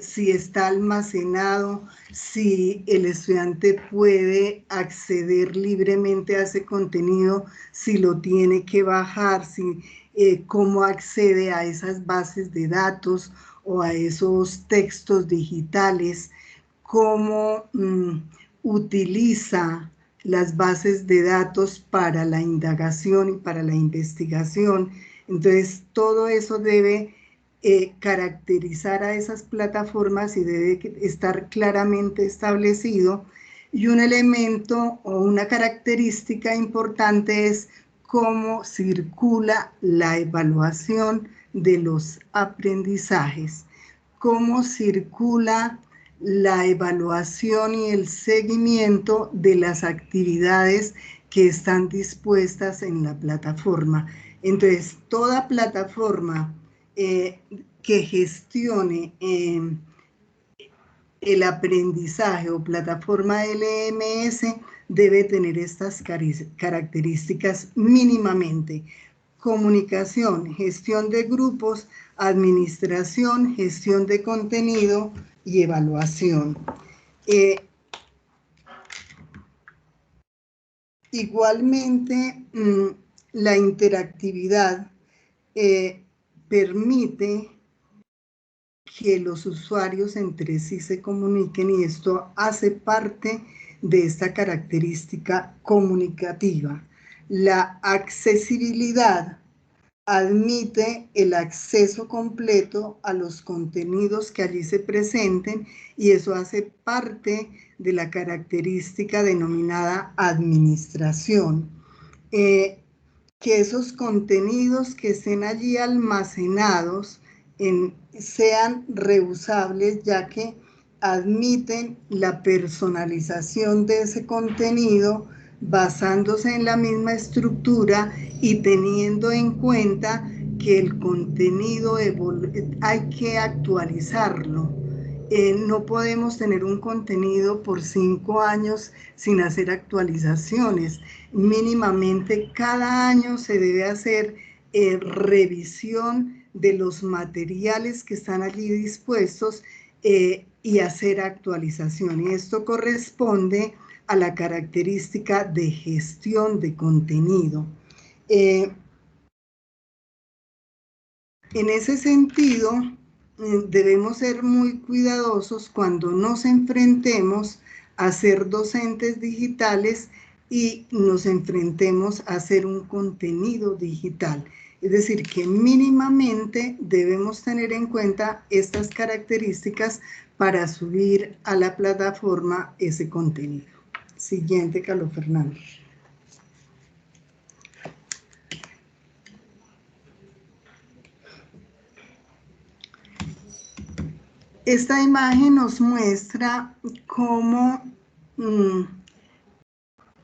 si está almacenado, si el estudiante puede acceder libremente a ese contenido, si lo tiene que bajar, cómo accede a esas bases de datos o a esos textos digitales, cómo utiliza las bases de datos para la indagación y para la investigación. Entonces, todo eso debe caracterizar a esas plataformas y debe estar claramente establecido. Y un elemento o una característica importante es cómo circula la evaluación de los aprendizajes, cómo circula la evaluación y el seguimiento de las actividades que están dispuestas en la plataforma. Entonces, toda plataforma que gestione el aprendizaje o plataforma LMS debe tener estas características mínimamente: comunicación, gestión de grupos, administración, gestión de contenido y evaluación. Igualmente, la interactividad permite que los usuarios entre sí se comuniquen, y esto hace parte de esta característica comunicativa. La accesibilidad admite el acceso completo a los contenidos que allí se presenten, y eso hace parte de la característica denominada administración. Que esos contenidos que estén allí almacenados sean reusables, ya que admiten la personalización de ese contenido basándose en la misma estructura y teniendo en cuenta que el contenido hay que actualizarlo. No podemos tener un contenido por 5 años sin hacer actualizaciones. Mínimamente cada año se debe hacer revisión de los materiales que están allí dispuestos y hacer actualización. Y esto corresponde a la característica de gestión de contenido. En ese sentido, debemos ser muy cuidadosos cuando nos enfrentemos a ser docentes digitales y nos enfrentemos a hacer un contenido digital. Es decir, que mínimamente debemos tener en cuenta estas características para subir a la plataforma ese contenido. Siguiente, Carlos Fernando. Esta imagen nos muestra cómo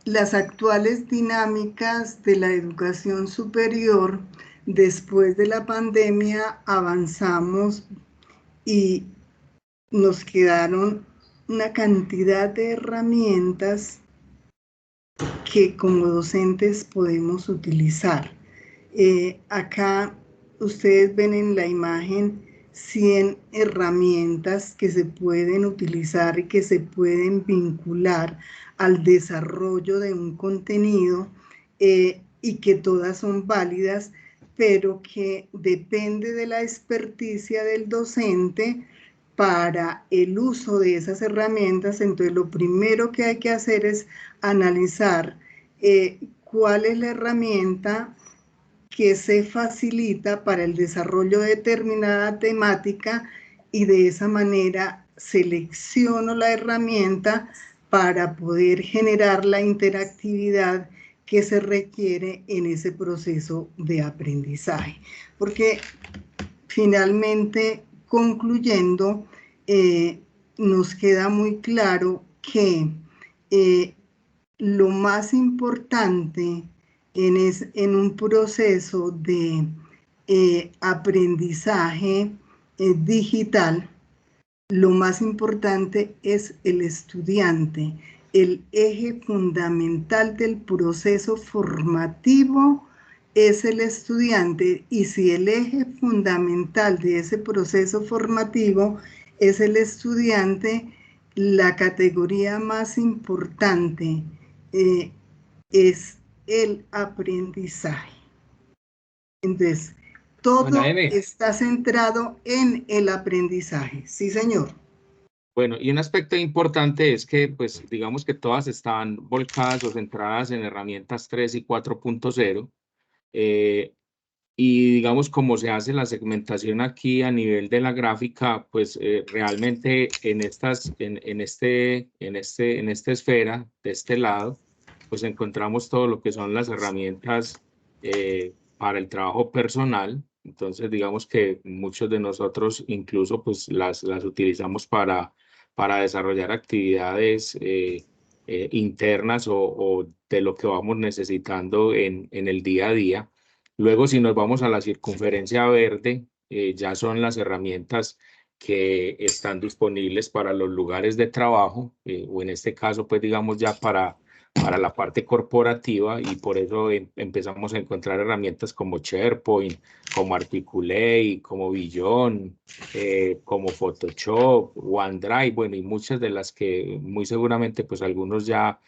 las actuales dinámicas de la educación superior después de la pandemia avanzamos y nos quedaron una cantidad de herramientas que como docentes podemos utilizar. Acá ustedes ven en la imagen 100 herramientas que se pueden utilizar y que se pueden vincular al desarrollo de un contenido y que todas son válidas, pero que depende de la experticia del docente para el uso de esas herramientas. Entonces lo primero que hay que hacer es analizar cuál es la herramienta que se facilita para el desarrollo de determinada temática, y de esa manera selecciono la herramienta para poder generar la interactividad que se requiere en ese proceso de aprendizaje. Porque finalmente, concluyendo, nos queda muy claro que lo más importante en un proceso de aprendizaje digital, lo más importante es el estudiante. El eje fundamental del proceso formativo es el estudiante, y si el eje fundamental de ese proceso formativo es el estudiante, la categoría más importante es el aprendizaje. Entonces, todo está centrado en el aprendizaje. Sí, señor. Bueno, y un aspecto importante es que, pues, digamos que todas están volcadas o centradas en herramientas 3 y 4.0. Y digamos, como se hace la segmentación aquí a nivel de la gráfica, pues realmente en esta esfera, de este lado, pues encontramos todo lo que son las herramientas para el trabajo personal. Entonces, digamos que muchos de nosotros incluso pues las utilizamos para desarrollar actividades internas o de lo que vamos necesitando en el día a día. Luego, si nos vamos a la circunferencia verde, ya son las herramientas que están disponibles para los lugares de trabajo, o en este caso, pues digamos ya para la parte corporativa, y por eso empezamos a encontrar herramientas como SharePoint, como Articulate, como Beyond, como Photoshop, OneDrive, bueno, y muchas de las que muy seguramente pues algunos ya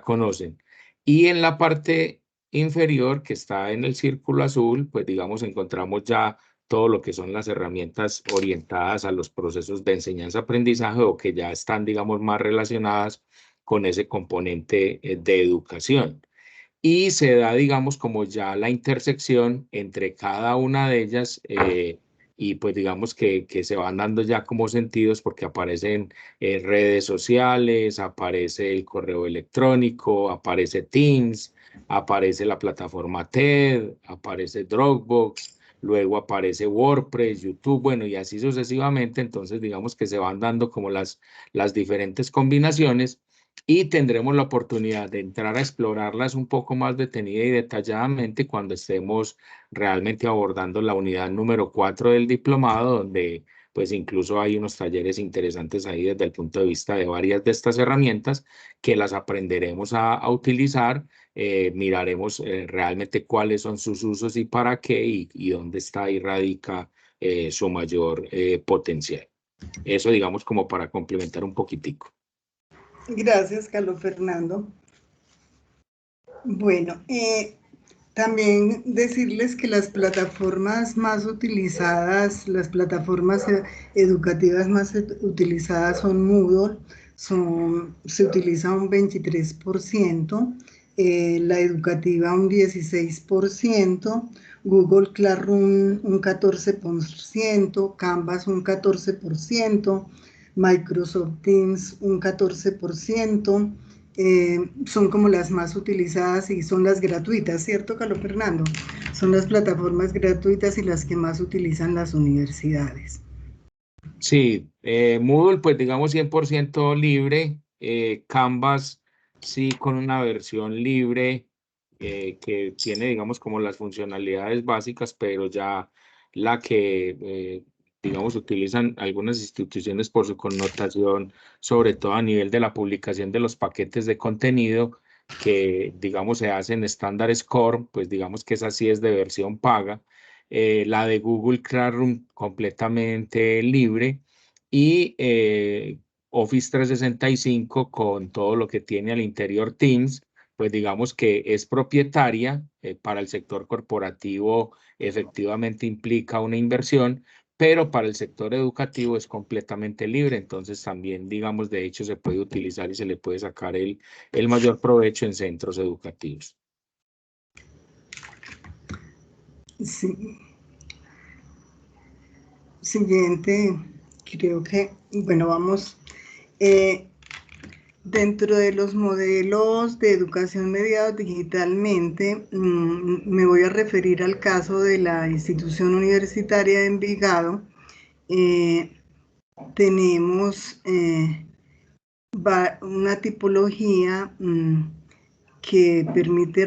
conocen. Y en la parte inferior, que está en el círculo azul, pues digamos encontramos ya todo lo que son las herramientas orientadas a los procesos de enseñanza-aprendizaje, o que ya están, digamos, más relacionadas con ese componente de educación. Y se da, digamos, como ya la intersección entre cada una de ellas, y pues digamos que se van dando ya como sentidos, porque aparecen redes sociales, aparece el correo electrónico, aparece Teams, aparece la plataforma TED, aparece Dropbox, luego aparece WordPress, YouTube, bueno, y así sucesivamente. Entonces digamos que se van dando como las diferentes combinaciones, y tendremos la oportunidad de entrar a explorarlas un poco más detenida y detalladamente cuando estemos realmente abordando la unidad número 4 del diplomado, donde pues incluso hay unos talleres interesantes ahí desde el punto de vista de varias de estas herramientas que las aprenderemos a utilizar. Miraremos realmente cuáles son sus usos y para qué, y dónde está y radica su mayor potencial. Eso, digamos, como para complementar un poquitico. Gracias, Carlos Fernando. Bueno, también decirles que las plataformas más utilizadas, las plataformas educativas más utilizadas son Moodle, se utiliza un 23%, la educativa un 16%, Google Classroom un 14%, Canvas un 14%, Microsoft Teams un 14%, son como las más utilizadas y son las gratuitas, ¿cierto, Carlos Fernando? Son las plataformas gratuitas y las que más utilizan las universidades. Sí, Moodle pues digamos 100% libre, Canvas sí con una versión libre que tiene digamos como las funcionalidades básicas, pero ya la que digamos utilizan algunas instituciones por su connotación, sobre todo a nivel de la publicación de los paquetes de contenido que digamos se hacen estándares core, pues digamos que esa sí es de versión paga. La de Google Classroom completamente libre, y Office 365 con todo lo que tiene al interior Teams, pues digamos que es propietaria. Para el sector corporativo efectivamente implica una inversión, pero para el sector educativo es completamente libre, entonces también, digamos, de hecho se puede utilizar y se le puede sacar el mayor provecho en centros educativos. Sí. Siguiente, creo que, bueno, vamos. Dentro de los modelos de educación mediados digitalmente, me voy a referir al caso de la institución universitaria de Envigado. Tenemos una tipología que permite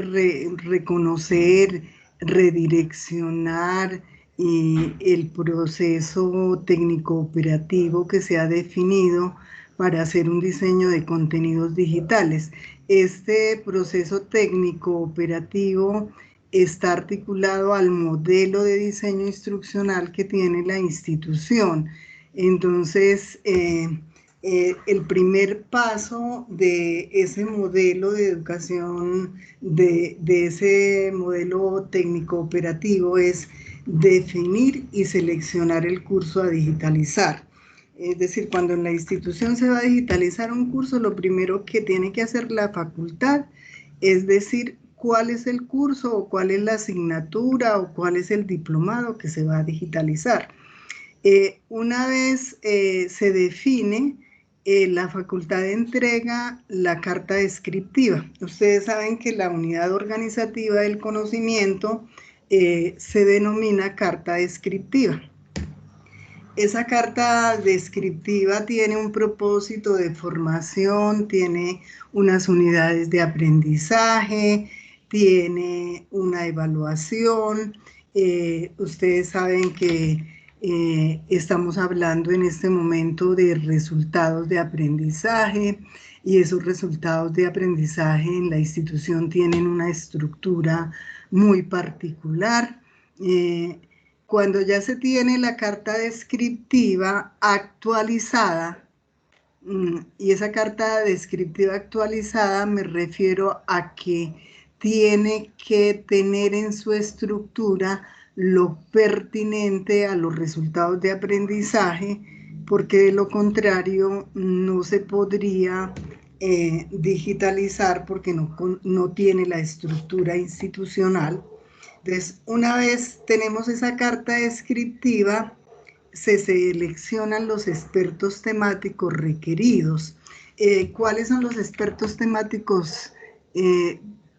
reconocer, redireccionar el proceso técnico-operativo que se ha definido para hacer un diseño de contenidos digitales. Este proceso técnico-operativo está articulado al modelo de diseño instruccional que tiene la institución. Entonces, el primer paso de ese modelo de educación, de ese modelo técnico-operativo es definir y seleccionar el curso a digitalizar. Es decir, cuando en la institución se va a digitalizar un curso, lo primero que tiene que hacer la facultad es decir cuál es el curso o cuál es la asignatura o cuál es el diplomado que se va a digitalizar. Una vez se define, la facultad entrega la carta descriptiva. Ustedes saben que la unidad organizativa del conocimiento se denomina carta descriptiva. Esa carta descriptiva tiene un propósito de formación, tiene unas unidades de aprendizaje, tiene una evaluación. Ustedes saben que estamos hablando en este momento de resultados de aprendizaje y esos resultados de aprendizaje en la institución tienen una estructura muy particular. Cuando ya se tiene la carta descriptiva actualizada, y esa carta descriptiva actualizada me refiero a que tiene que tener en su estructura lo pertinente a los resultados de aprendizaje, porque de lo contrario no se podría digitalizar porque no tiene la estructura institucional. Entonces, una vez tenemos esa carta descriptiva, se seleccionan los expertos temáticos requeridos. ¿Cuáles son los expertos temáticos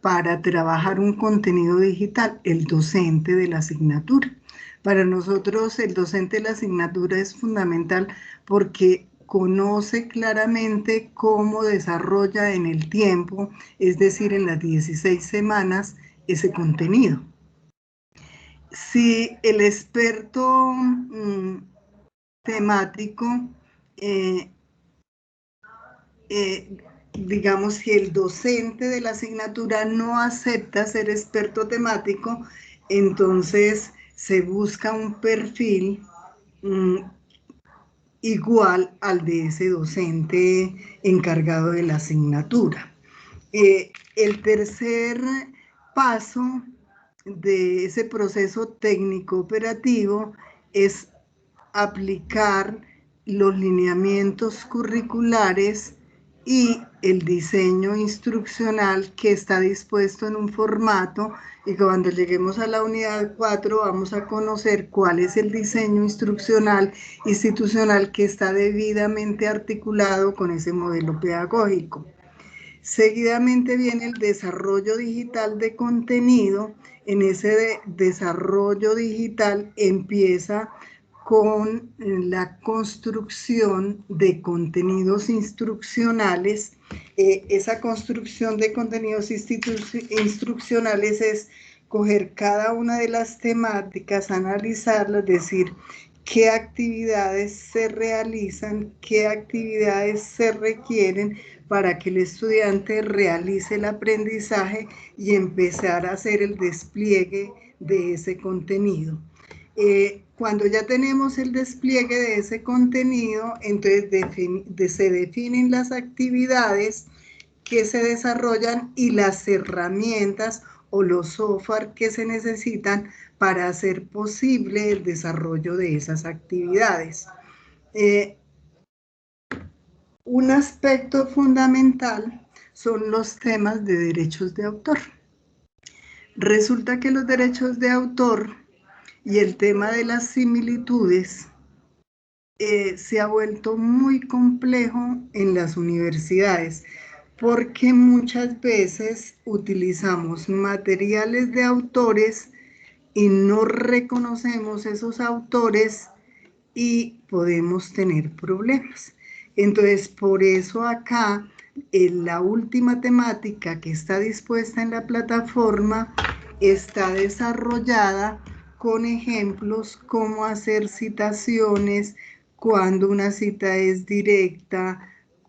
para trabajar un contenido digital? El docente de la asignatura. Para nosotros el docente de la asignatura es fundamental porque conoce claramente cómo desarrolla en el tiempo, es decir, en las 16 semanas, ese contenido. Si el experto temático, digamos, si el docente de la asignatura no acepta ser experto temático, entonces se busca un perfil igual al de ese docente encargado de la asignatura. El tercer paso de ese proceso técnico operativo es aplicar los lineamientos curriculares y el diseño instruccional que está dispuesto en un formato, y cuando lleguemos a la unidad 4 vamos a conocer cuál es el diseño instruccional institucional que está debidamente articulado con ese modelo pedagógico. Seguidamente viene el desarrollo digital de contenido. En ese desarrollo digital empieza con la construcción de contenidos instruccionales. Esa construcción de contenidos instruccionales es coger cada una de las temáticas, analizarlas, decir qué actividades se realizan, qué actividades se requieren para que el estudiante realice el aprendizaje y empezar a hacer el despliegue de ese contenido. Cuando ya tenemos el despliegue de ese contenido, entonces se definen las actividades que se desarrollan y las herramientas o los software que se necesitan para hacer posible el desarrollo de esas actividades. Un aspecto fundamental son los temas de derechos de autor. Resulta que los derechos de autor y el tema de las similitudes se ha vuelto muy complejo en las universidades, porque muchas veces utilizamos materiales de autores y no reconocemos esos autores y podemos tener problemas. Entonces, por eso acá, en la última temática que está dispuesta en la plataforma, está desarrollada con ejemplos cómo hacer citaciones, cuando una cita es directa,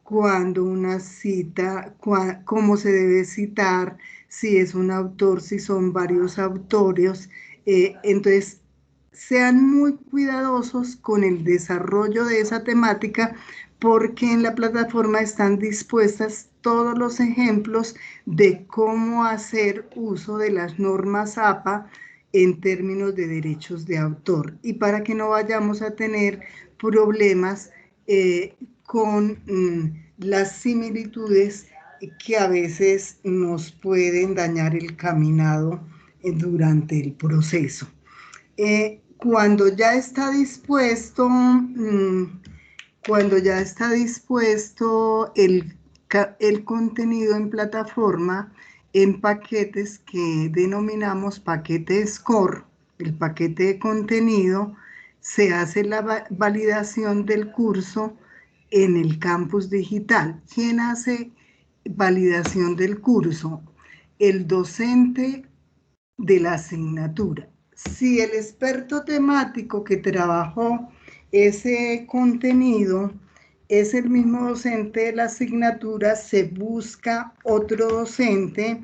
cuando una cita, cómo se debe citar, si es un autor, si son varios autores. Entonces, sean muy cuidadosos con el desarrollo de esa temática, porque en la plataforma están dispuestas todos los ejemplos de cómo hacer uso de las normas APA en términos de derechos de autor, y para que no vayamos a tener problemas con las similitudes que a veces nos pueden dañar el caminado durante el proceso. Cuando ya está dispuesto, el contenido en plataforma, en paquetes que denominamos paquete SCORE, el paquete de contenido, se hace la validación del curso en el campus digital. ¿Quién hace validación del curso? El docente de la asignatura. Si el experto temático que trabajó ese contenido es el mismo docente de la asignatura, se busca otro docente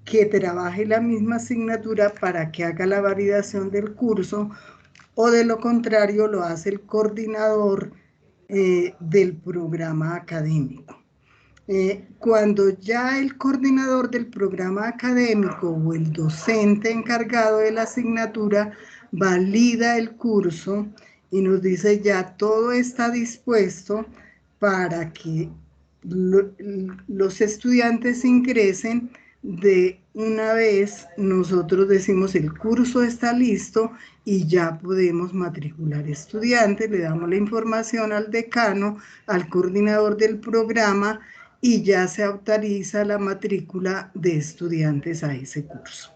que trabaje la misma asignatura para que haga la validación del curso, o de lo contrario lo hace el coordinador del programa académico. Cuando ya el coordinador del programa académico o el docente encargado de la asignatura valida el curso y nos dice ya todo está dispuesto para que los estudiantes ingresen, de una vez nosotros decimos el curso está listo y ya podemos matricular estudiantes, le damos la información al decano, al coordinador del programa, y ya se autoriza la matrícula de estudiantes a ese curso.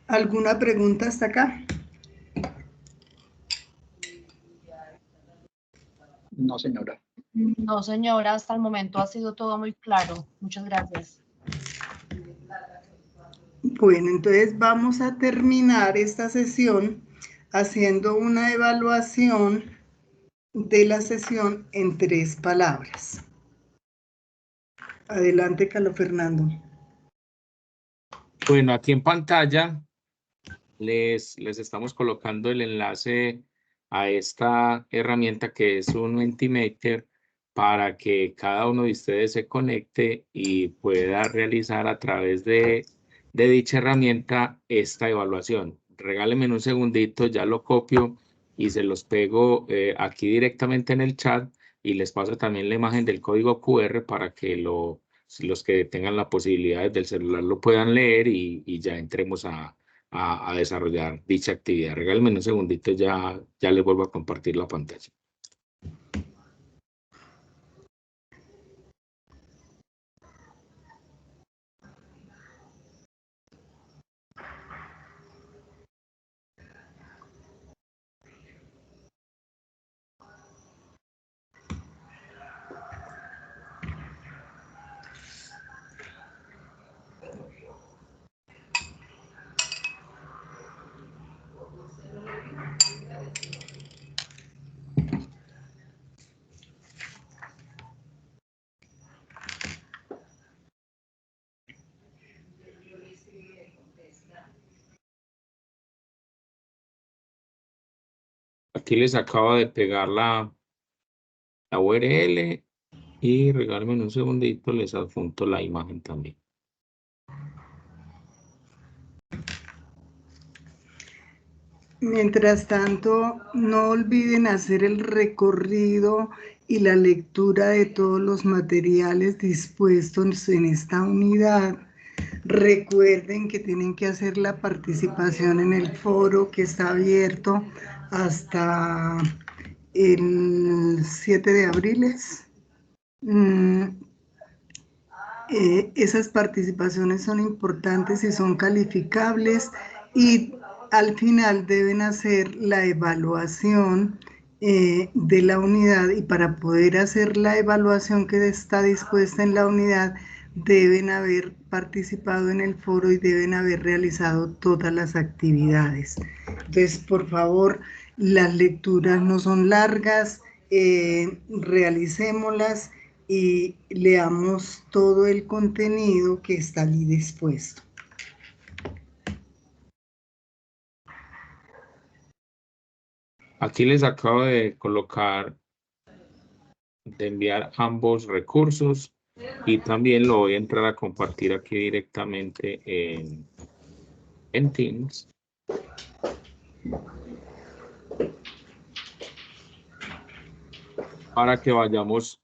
¿Alguna pregunta hasta acá? No, señora. No, señora, hasta el momento ha sido todo muy claro. Muchas gracias. Bueno, entonces vamos a terminar esta sesión haciendo una evaluación de la sesión en 3 palabras. Adelante, Carlos Fernando. Bueno, aquí en pantalla les estamos colocando el enlace a esta herramienta que es un Mentimeter, para que cada uno de ustedes se conecte y pueda realizar a través de dicha herramienta esta evaluación. Regálenme un segundito, ya lo copio y se los pego aquí directamente en el chat, y les paso también la imagen del código QR para que los que tengan la posibilidad del celular lo puedan leer y ya entremos a desarrollar dicha actividad. Regálenme un segundito, ya les vuelvo a compartir la pantalla. Aquí les acabo de pegar la URL y regálenme un segundito, les adjunto la imagen también. Mientras tanto, no olviden hacer el recorrido y la lectura de todos los materiales dispuestos en esta unidad. Recuerden que tienen que hacer la participación en el foro que está abierto hasta el 7 de abril. Esas participaciones son importantes y son calificables, y al final deben hacer la evaluación de la unidad, y para poder hacer la evaluación que está dispuesta en la unidad deben haber participado en el foro y deben haber realizado todas las actividades. Entonces, por favor, las lecturas no son largas, realicémoslas y leamos todo el contenido que está allí dispuesto. Aquí les acabo de colocar, de enviar ambos recursos, y también lo voy a entrar a compartir aquí directamente en Teams. Para que vayamos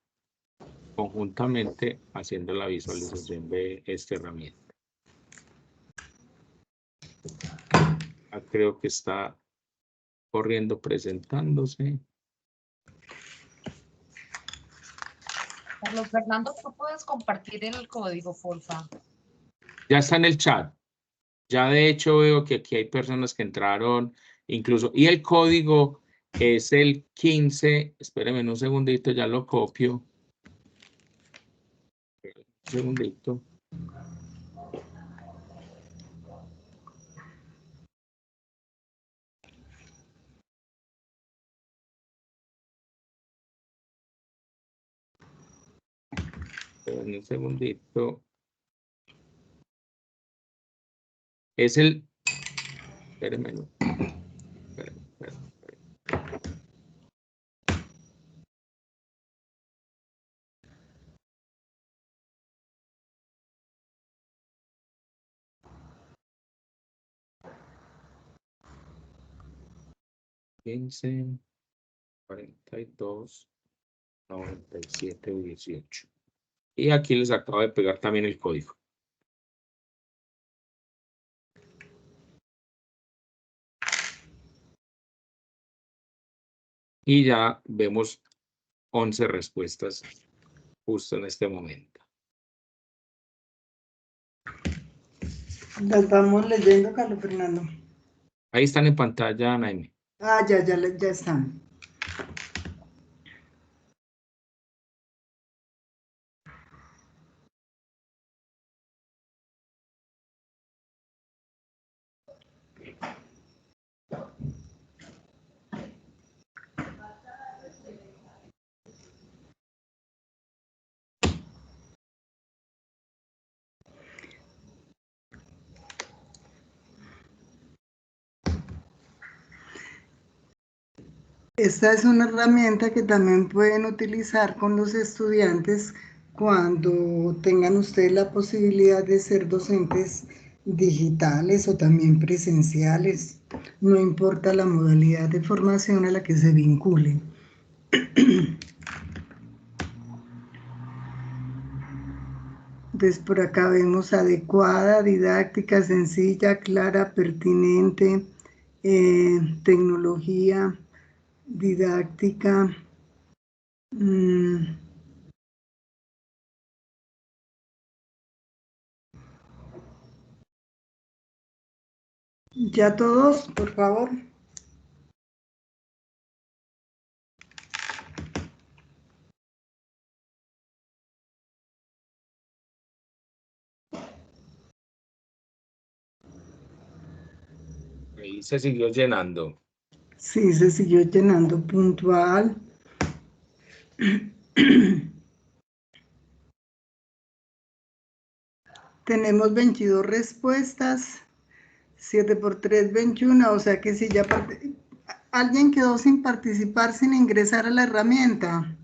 conjuntamente haciendo la visualización de esta herramienta. Creo que está corriendo presentándose. Carlos Fernando, ¿tú puedes compartir el código, porfa? Ya está en el chat. Ya de hecho veo que aquí hay personas que entraron incluso. Y el código es el 15. Espérenme un segundito, ya lo copio. Un segundito. Un segundito. Es el... Espérenme. Espérenme. 15, 42, 97, 18. Y aquí les acabo de pegar también el código. Y ya vemos 11 respuestas justo en este momento. Las vamos leyendo, Carlos Fernando. Ahí están en pantalla, Naime. Ah, ya están. Esta es una herramienta que también pueden utilizar con los estudiantes cuando tengan ustedes la posibilidad de ser docentes digitales o también presenciales. No importa la modalidad de formación a la que se vinculen. Entonces por acá vemos adecuada, didáctica, sencilla, clara, pertinente, tecnología, didáctica. Ya todos, por favor. Ahí se siguió llenando. Sí, se siguió llenando puntual. Tenemos 22 respuestas, 7 por 3, 21, o sea que si ya alguien quedó sin participar, sin ingresar a la herramienta.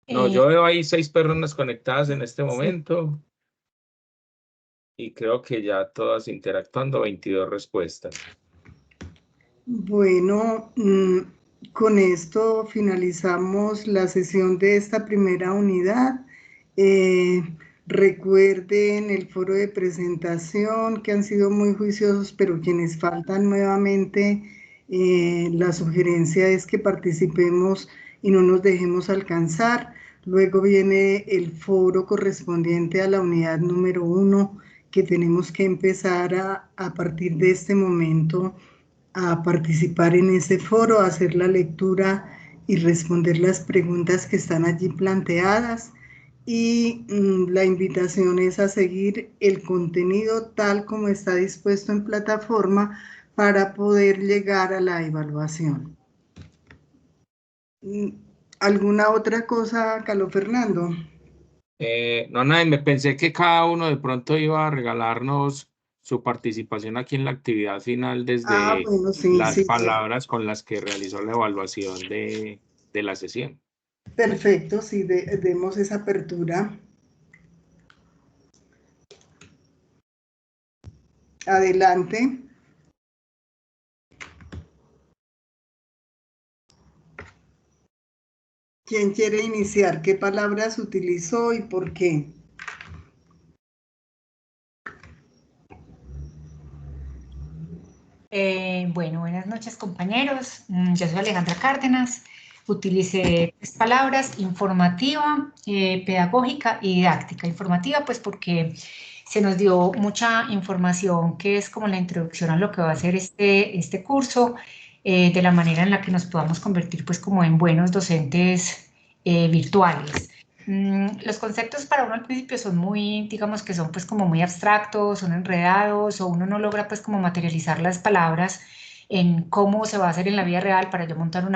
No, yo veo ahí 6 personas conectadas en este momento. Y creo que ya todas interactuando, 22 respuestas. Bueno, con esto finalizamos la sesión de esta primera unidad. Recuerden el foro de presentación, que han sido muy juiciosos, pero quienes faltan nuevamente, la sugerencia es que participemos y no nos dejemos alcanzar. Luego viene el foro correspondiente a la unidad número 1, que tenemos que empezar a partir de este momento a participar en ese foro, a hacer la lectura y responder las preguntas que están allí planteadas. Y la invitación es a seguir el contenido tal como está dispuesto en plataforma para poder llegar a la evaluación. ¿Alguna otra cosa, Carlos Fernando? No, nada, me pensé que cada uno de pronto iba a regalarnos su participación aquí en la actividad final desde Bueno, sí, las sí. palabras con las que realizó la evaluación de la sesión. Perfecto, sí, demos esa apertura. Adelante. ¿Quién quiere iniciar? ¿Qué palabras utilizó y por qué? Bueno, buenas noches, compañeros. Yo soy Alejandra Cárdenas. Utilicé 3 palabras: informativa, pedagógica y didáctica. Informativa, pues porque se nos dio mucha información que es como la introducción a lo que va a ser este curso, de la manera en la que nos podamos convertir pues como en buenos docentes virtuales. Los conceptos para uno al principio son muy, digamos que son pues como muy abstractos, son enredados, o uno no logra pues como materializar las palabras en cómo se va a hacer en la vida real para yo montar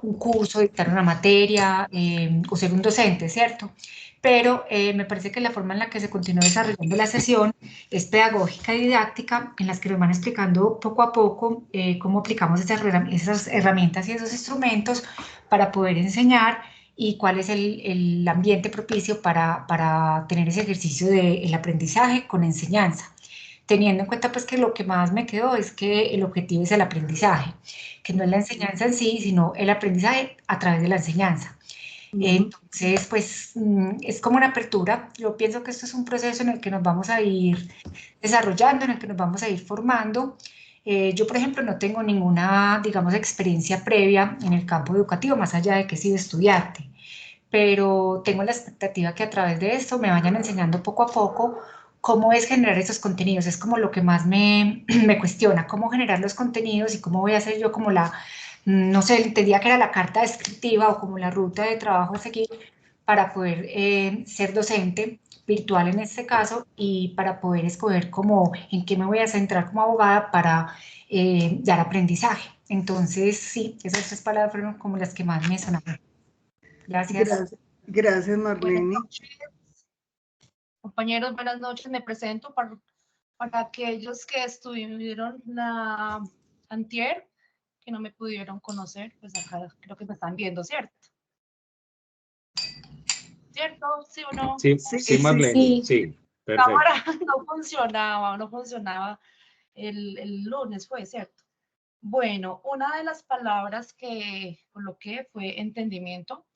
un curso, dictar una materia, o ser un docente, ¿cierto? Pero me parece que la forma en la que se continúa desarrollando la sesión es pedagógica y didáctica, en las que nos van explicando poco a poco cómo aplicamos esas herramientas y esos instrumentos para poder enseñar, y cuál es el ambiente propicio para tener ese ejercicio del aprendizaje con enseñanza, teniendo en cuenta pues que lo que más me quedó es que el objetivo es el aprendizaje, que no es la enseñanza en sí, sino el aprendizaje a través de la enseñanza. Entonces, pues es como una apertura. Yo pienso que esto es un proceso en el que nos vamos a ir desarrollando, en el que nos vamos a ir formando. Yo, por ejemplo, no tengo ninguna, digamos, experiencia previa en el campo educativo, más allá de que he sido estudiante, pero tengo la expectativa que a través de esto me vayan enseñando poco a poco cómo es generar esos contenidos. Es como lo que más me cuestiona, cómo generar los contenidos y cómo voy a hacer yo como no sé, entendía que era la carta descriptiva o como la ruta de trabajo a seguir para poder ser docente virtual en este caso, y para poder escoger como en qué me voy a centrar como abogada para dar aprendizaje. Entonces, sí, esas 3 palabras fueron como las que más me sonaron. Gracias. Gracias, Buenas Marlene. noches, compañeros, buenas noches. Me presento para aquellos que estuvieron antier, que no me pudieron conocer, pues acá creo que me están viendo, ¿cierto? ¿Cierto? ¿Sí o no? Sí, Marlene, sí, perfecto. Cámara no funcionaba el lunes, fue, ¿cierto? Bueno, una de las palabras que coloqué fue entendimiento,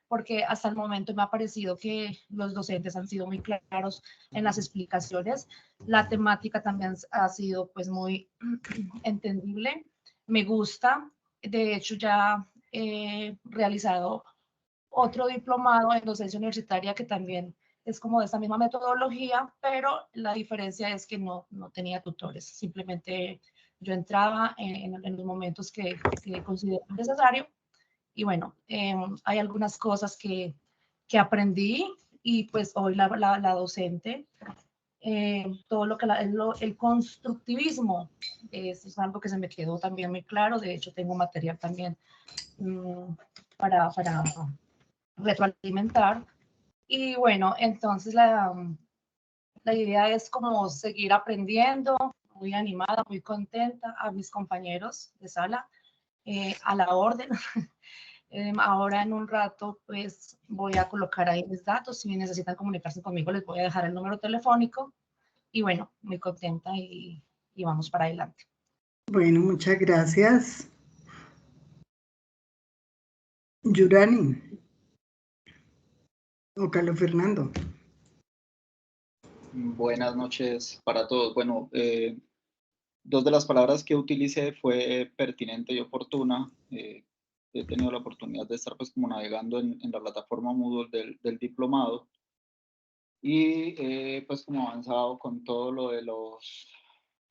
porque hasta el momento me ha parecido que los docentes han sido muy claros en las explicaciones. La temática también ha sido pues muy entendible. Me gusta. De hecho, ya he realizado otro diplomado en docencia universitaria que también es como de esta misma metodología, pero la diferencia es que no tenía tutores. Simplemente yo entraba en los momentos que consideraba necesario. Y bueno, hay algunas cosas que aprendí, y pues hoy la docente, todo lo que el constructivismo es algo que se me quedó también muy claro. De hecho, tengo material también para retroalimentar. Y bueno, entonces la idea es como seguir aprendiendo, muy animada, muy contenta. A mis compañeros de sala, a la orden. Ahora en un rato pues voy a colocar ahí mis datos. Si necesitan comunicarse conmigo, les voy a dejar el número telefónico. Y bueno, muy contenta y vamos para adelante. Bueno, muchas gracias. Yurani o Carlos Fernando. Buenas noches para todos. Bueno, dos de las palabras que utilicé fue pertinente y oportuna. He tenido la oportunidad de estar pues como navegando en la plataforma Moodle del diplomado y pues como avanzado con todo lo de los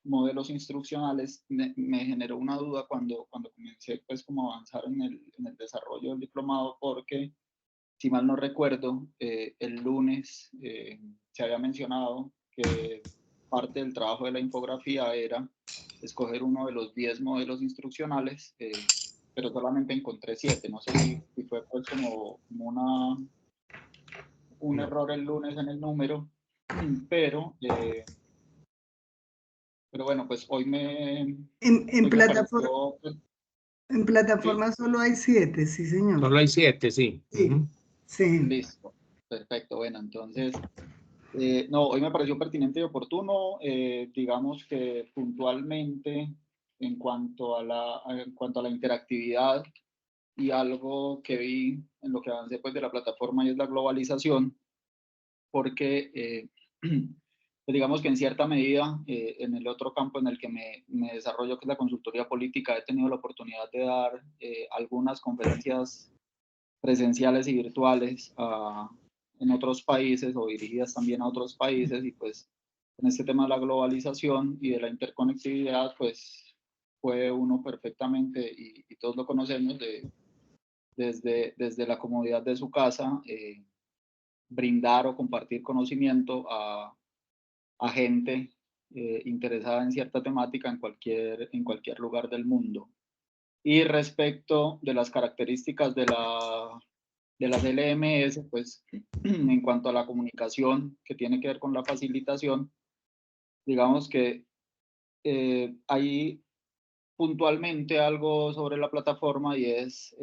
modelos instruccionales, me generó una duda cuando comencé pues como a avanzar en el desarrollo del diplomado, porque si mal no recuerdo, el lunes se había mencionado que parte del trabajo de la infografía era escoger uno de los 10 modelos instruccionales, pero solamente encontré 7. No sé si fue pues como un error el lunes en el número, pero bueno, pues hoy En plataforma, pues, en plataforma ¿sí? solo hay 7, sí, señor. Solo hay 7, sí. Sí, sí. Listo, perfecto. Bueno, entonces, no, hoy me pareció pertinente y oportuno, digamos que puntualmente en cuanto a la interactividad, y algo que vi en lo que avancé pues de la plataforma, y es la globalización, porque pues digamos que en cierta medida en el otro campo en el que me desarrollo, que es la consultoría política, he tenido la oportunidad de dar algunas conferencias presenciales y virtuales en otros países, o dirigidas también a otros países, y pues en este tema de la globalización y de la interconectividad, pues puede uno perfectamente, y todos lo conocemos, desde la comodidad de su casa, brindar o compartir conocimiento a gente interesada en cierta temática en cualquier lugar del mundo. Y respecto de las características de las LMS, pues en cuanto a la comunicación que tiene que ver con la facilitación, digamos que hay puntualmente algo sobre la plataforma, y es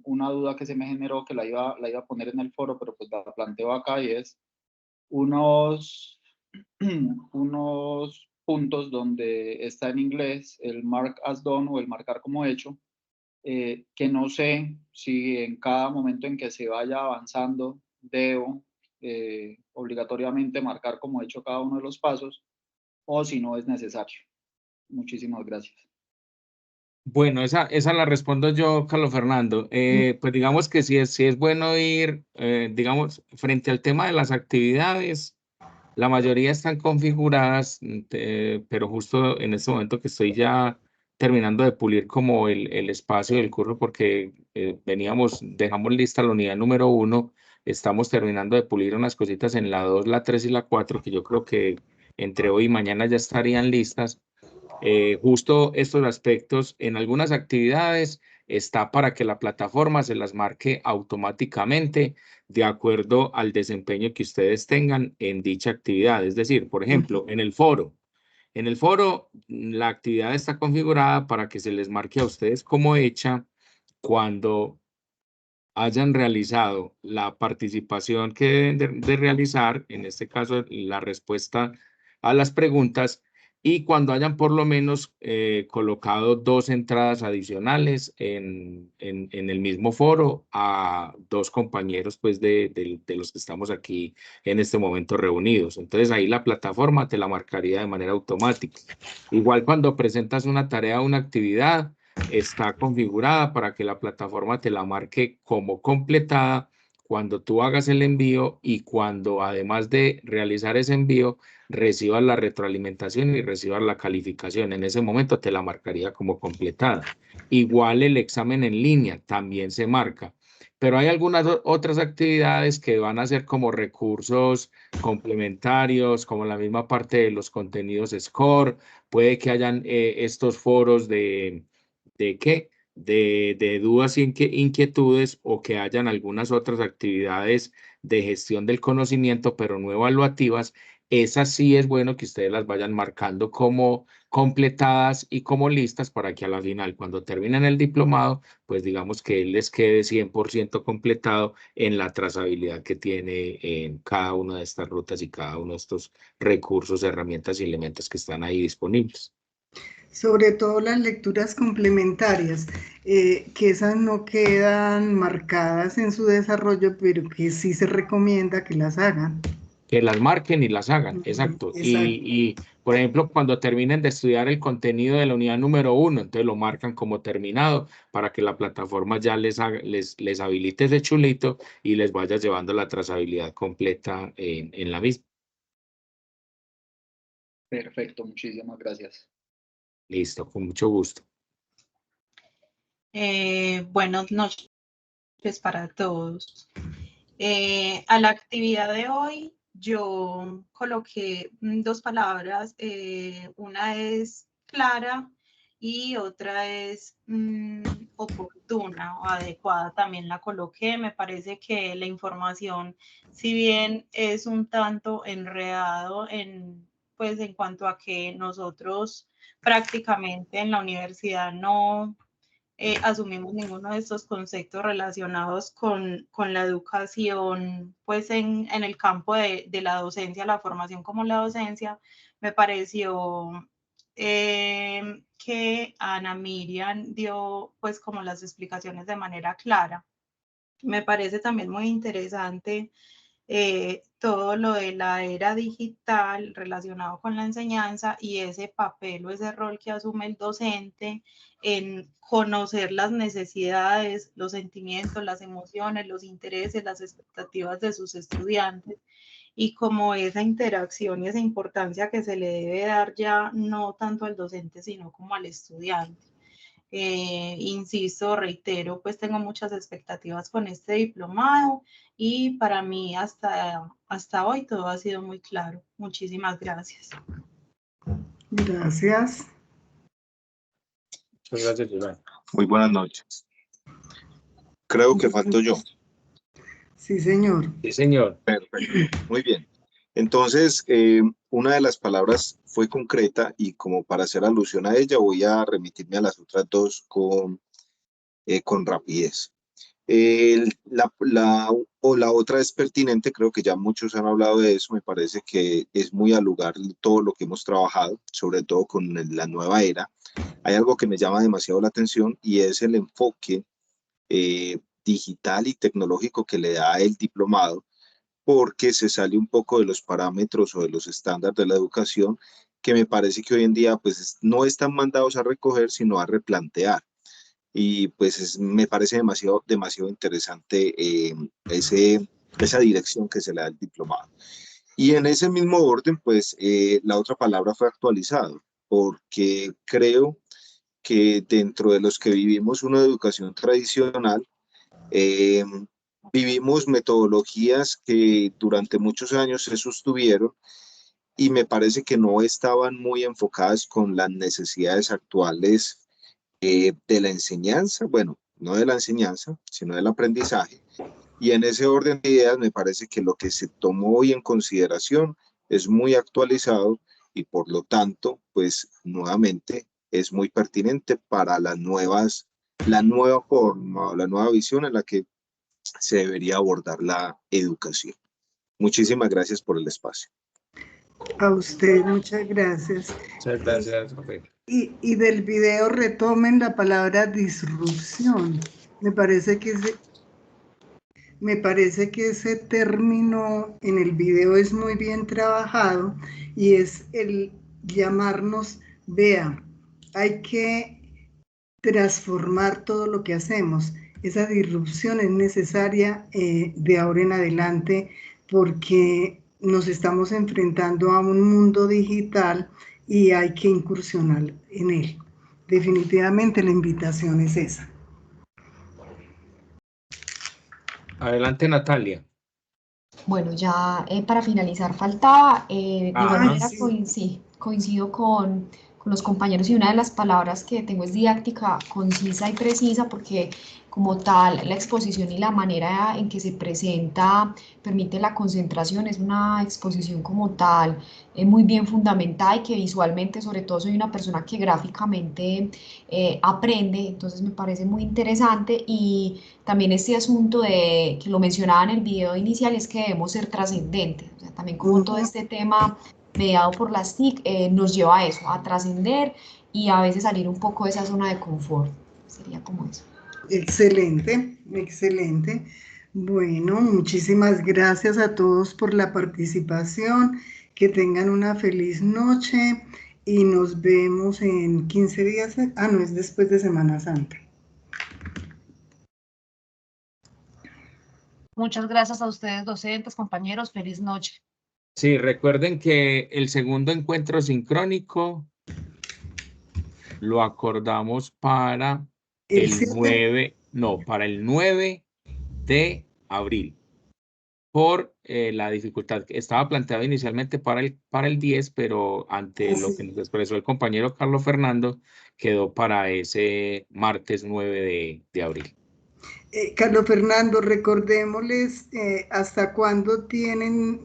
una duda que se me generó, que la iba a poner en el foro, pero pues la planteo acá, y es unos puntos donde está en inglés el mark as done, o el marcar como hecho, que no sé si en cada momento en que se vaya avanzando debo obligatoriamente marcar como hecho cada uno de los pasos, o si no es necesario. Muchísimas gracias. Bueno, esa la respondo yo, Carlos Fernando. Pues digamos que sí es bueno ir, digamos, frente al tema de las actividades, la mayoría están configuradas, pero justo en este momento que estoy ya terminando de pulir como el espacio del curso, porque dejamos lista la unidad número 1, estamos terminando de pulir unas cositas en la 2, la 3 y la 4, que yo creo que entre hoy y mañana ya estarían listas. Justo estos aspectos en algunas actividades está para que la plataforma se las marque automáticamente de acuerdo al desempeño que ustedes tengan en dicha actividad. Es decir, por ejemplo, en el foro. En el foro, la actividad está configurada para que se les marque a ustedes como hecha cuando hayan realizado la participación que deben de realizar, en este caso la respuesta a las preguntas, y cuando hayan por lo menos colocado 2 entradas adicionales en el mismo foro a 2 compañeros pues de los que estamos aquí en este momento reunidos. Entonces ahí la plataforma te la marcaría de manera automática. Igual cuando presentas una tarea o una actividad, está configurada para que la plataforma te la marque como completada cuando tú hagas el envío, y cuando además de realizar ese envío recibas la retroalimentación y recibas la calificación. En ese momento te la marcaría como completada. Igual el examen en línea también se marca. Pero hay algunas otras actividades que van a ser como recursos complementarios, como la misma parte de los contenidos SCORE. Puede que hayan estos foros ¿de qué? De dudas y inquietudes, o que hayan algunas otras actividades de gestión del conocimiento, pero no evaluativas. Esas sí es bueno que ustedes las vayan marcando como completadas y como listas, para que a la final, cuando terminen el diplomado, pues digamos que les quede 100% completado en la trazabilidad que tiene en cada una de estas rutas y cada uno de estos recursos, herramientas y elementos que están ahí disponibles. sobre todo las lecturas complementarias, que esas no quedan marcadas en su desarrollo, pero que sí se recomienda que las hagan. Que las marquen y las hagan, exacto. Exacto. Y, por ejemplo, cuando terminen de estudiar el contenido de la unidad número 1, entonces lo marcan como terminado para que la plataforma ya les habilite ese chulito y les vaya llevando la trazabilidad completa en la misma. Perfecto, muchísimas gracias. Listo, con mucho gusto. Buenas noches para todos. A la actividad de hoy yo coloqué dos palabras, una es clara y otra es oportuna o adecuada, también la coloqué. Me parece que la información, si bien es un tanto enredado pues en cuanto a que nosotros prácticamente en la universidad no asumimos ninguno de estos conceptos relacionados con la educación, pues en el campo de la docencia, la formación como la docencia. Me pareció que Ana Miriam dio pues como las explicaciones de manera clara. Me parece también muy interesante todo lo de la era digital relacionado con la enseñanza y ese papel o ese rol que asume el docente en conocer las necesidades, los sentimientos, las emociones, los intereses, las expectativas de sus estudiantes y como esa interacción y esa importancia que se le debe dar ya no tanto al docente sino como al estudiante. Insisto, reitero, pues tengo muchas expectativas con este diplomado y para mí hasta hoy todo ha sido muy claro. Muchísimas gracias. Gracias. Muchas gracias, Iván. Muy buenas noches. Creo que falto yo. Sí, señor. Sí, señor. Perfecto. Muy bien. Entonces, una de las palabras fue concreta y como para hacer alusión a ella voy a remitirme a las otras dos con rapidez. La otra es pertinente, creo que ya muchos han hablado de eso, me parece que es muy al lugar todo lo que hemos trabajado, sobre todo con la nueva era. Hay algo que me llama demasiado la atención y es el enfoque digital y tecnológico que le da el diplomado, porque se sale un poco de los parámetros o de los estándares de la educación que me parece que hoy en día pues no están mandados a recoger, sino a replantear. Y pues me parece demasiado interesante esa dirección que se le da al diplomado. Y en ese mismo orden, pues la otra palabra fue actualizado, porque creo que dentro de los que vivimos una educación tradicional, vivimos metodologías que durante muchos años se sostuvieron y me parece que no estaban muy enfocadas con las necesidades actuales de la enseñanza, bueno, no de la enseñanza, sino del aprendizaje. Y en ese orden de ideas me parece que lo que se tomó hoy en consideración es muy actualizado y por lo tanto, pues nuevamente es muy pertinente para la nueva forma o la nueva visión en la que se debería abordar la educación. Muchísimas gracias por el espacio. A usted, muchas gracias. Muchas gracias, profe. Y del video retomen la palabra disrupción. Me parece que ese término en el video es muy bien trabajado y es el llamarnos, vea, hay que transformar todo lo que hacemos. Esa disrupción es necesaria de ahora en adelante porque nos estamos enfrentando a un mundo digital y hay que incursionar en él. Definitivamente la invitación es esa. Adelante, Natalia. Bueno, ya para finalizar faltaba, de igual manera sí. coincido con los compañeros y una de las palabras que tengo es didáctica concisa y precisa porque como tal la exposición y la manera en que se presenta permite la concentración, es una exposición como tal muy bien fundamentada y que visualmente, sobre todo soy una persona que gráficamente aprende, entonces me parece muy interesante y también este asunto de que lo mencionaba en el video inicial es que debemos ser trascendentes, o sea, también como todo este tema mediado por las TIC nos lleva a eso, a trascender y a veces salir un poco de esa zona de confort. Sería como eso. Excelente, excelente. Bueno, muchísimas gracias a todos por la participación. Que tengan una feliz noche y nos vemos en 15 días. Ah, no, es después de Semana Santa. Muchas gracias a ustedes, docentes, compañeros. Feliz noche. Sí, recuerden que el segundo encuentro sincrónico lo acordamos para el 9, no, para el 9 de abril. Por la dificultad que estaba planteado inicialmente para el 10, pero ante lo que nos expresó el compañero Carlos Fernando, quedó para ese martes 9 de abril. Carlos Fernando, recordémosles hasta cuándo tienen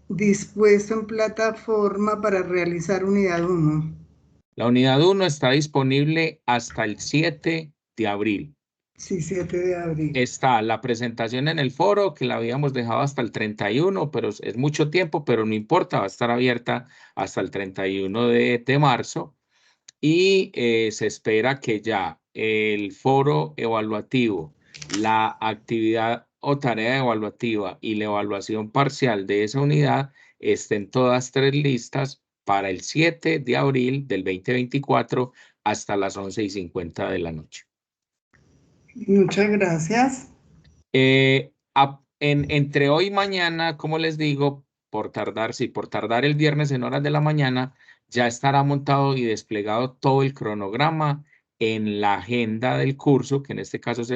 dispuesto en plataforma para realizar unidad 1. La unidad 1 está disponible hasta el 7 de abril. Sí, 7 de abril. Está la presentación en el foro, que la habíamos dejado hasta el 31, pero es mucho tiempo, pero no importa, va a estar abierta hasta el 31 de marzo. Y se espera que ya el foro evaluativo, la actividad o tarea evaluativa y la evaluación parcial de esa unidad estén todas tres listas para el 7 de abril del 2024 hasta las 11:50 de la noche. Muchas gracias. Entre hoy y mañana, como les digo, por tardar el viernes en horas de la mañana, ya estará montado y desplegado todo el cronograma en la agenda del curso, que en este caso es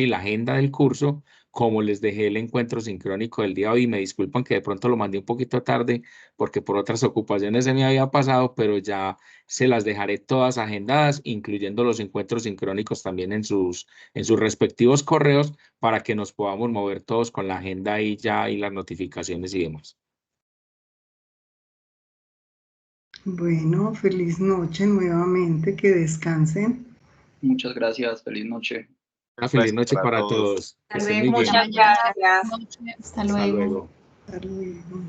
la agenda del curso, como les dejé el encuentro sincrónico del día de hoy. Me disculpan que de pronto lo mandé un poquito tarde, porque por otras ocupaciones se me había pasado, pero ya se las dejaré todas agendadas, incluyendo los encuentros sincrónicos también en sus respectivos correos, para que nos podamos mover todos con la agenda ahí ya y las notificaciones y demás. Bueno, feliz noche nuevamente, que descansen. Muchas gracias, feliz noche. Una feliz noche para todos. Que estén muy bien. Muchas gracias. Hasta luego. Hasta luego.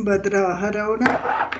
¿Va a trabajar ahora?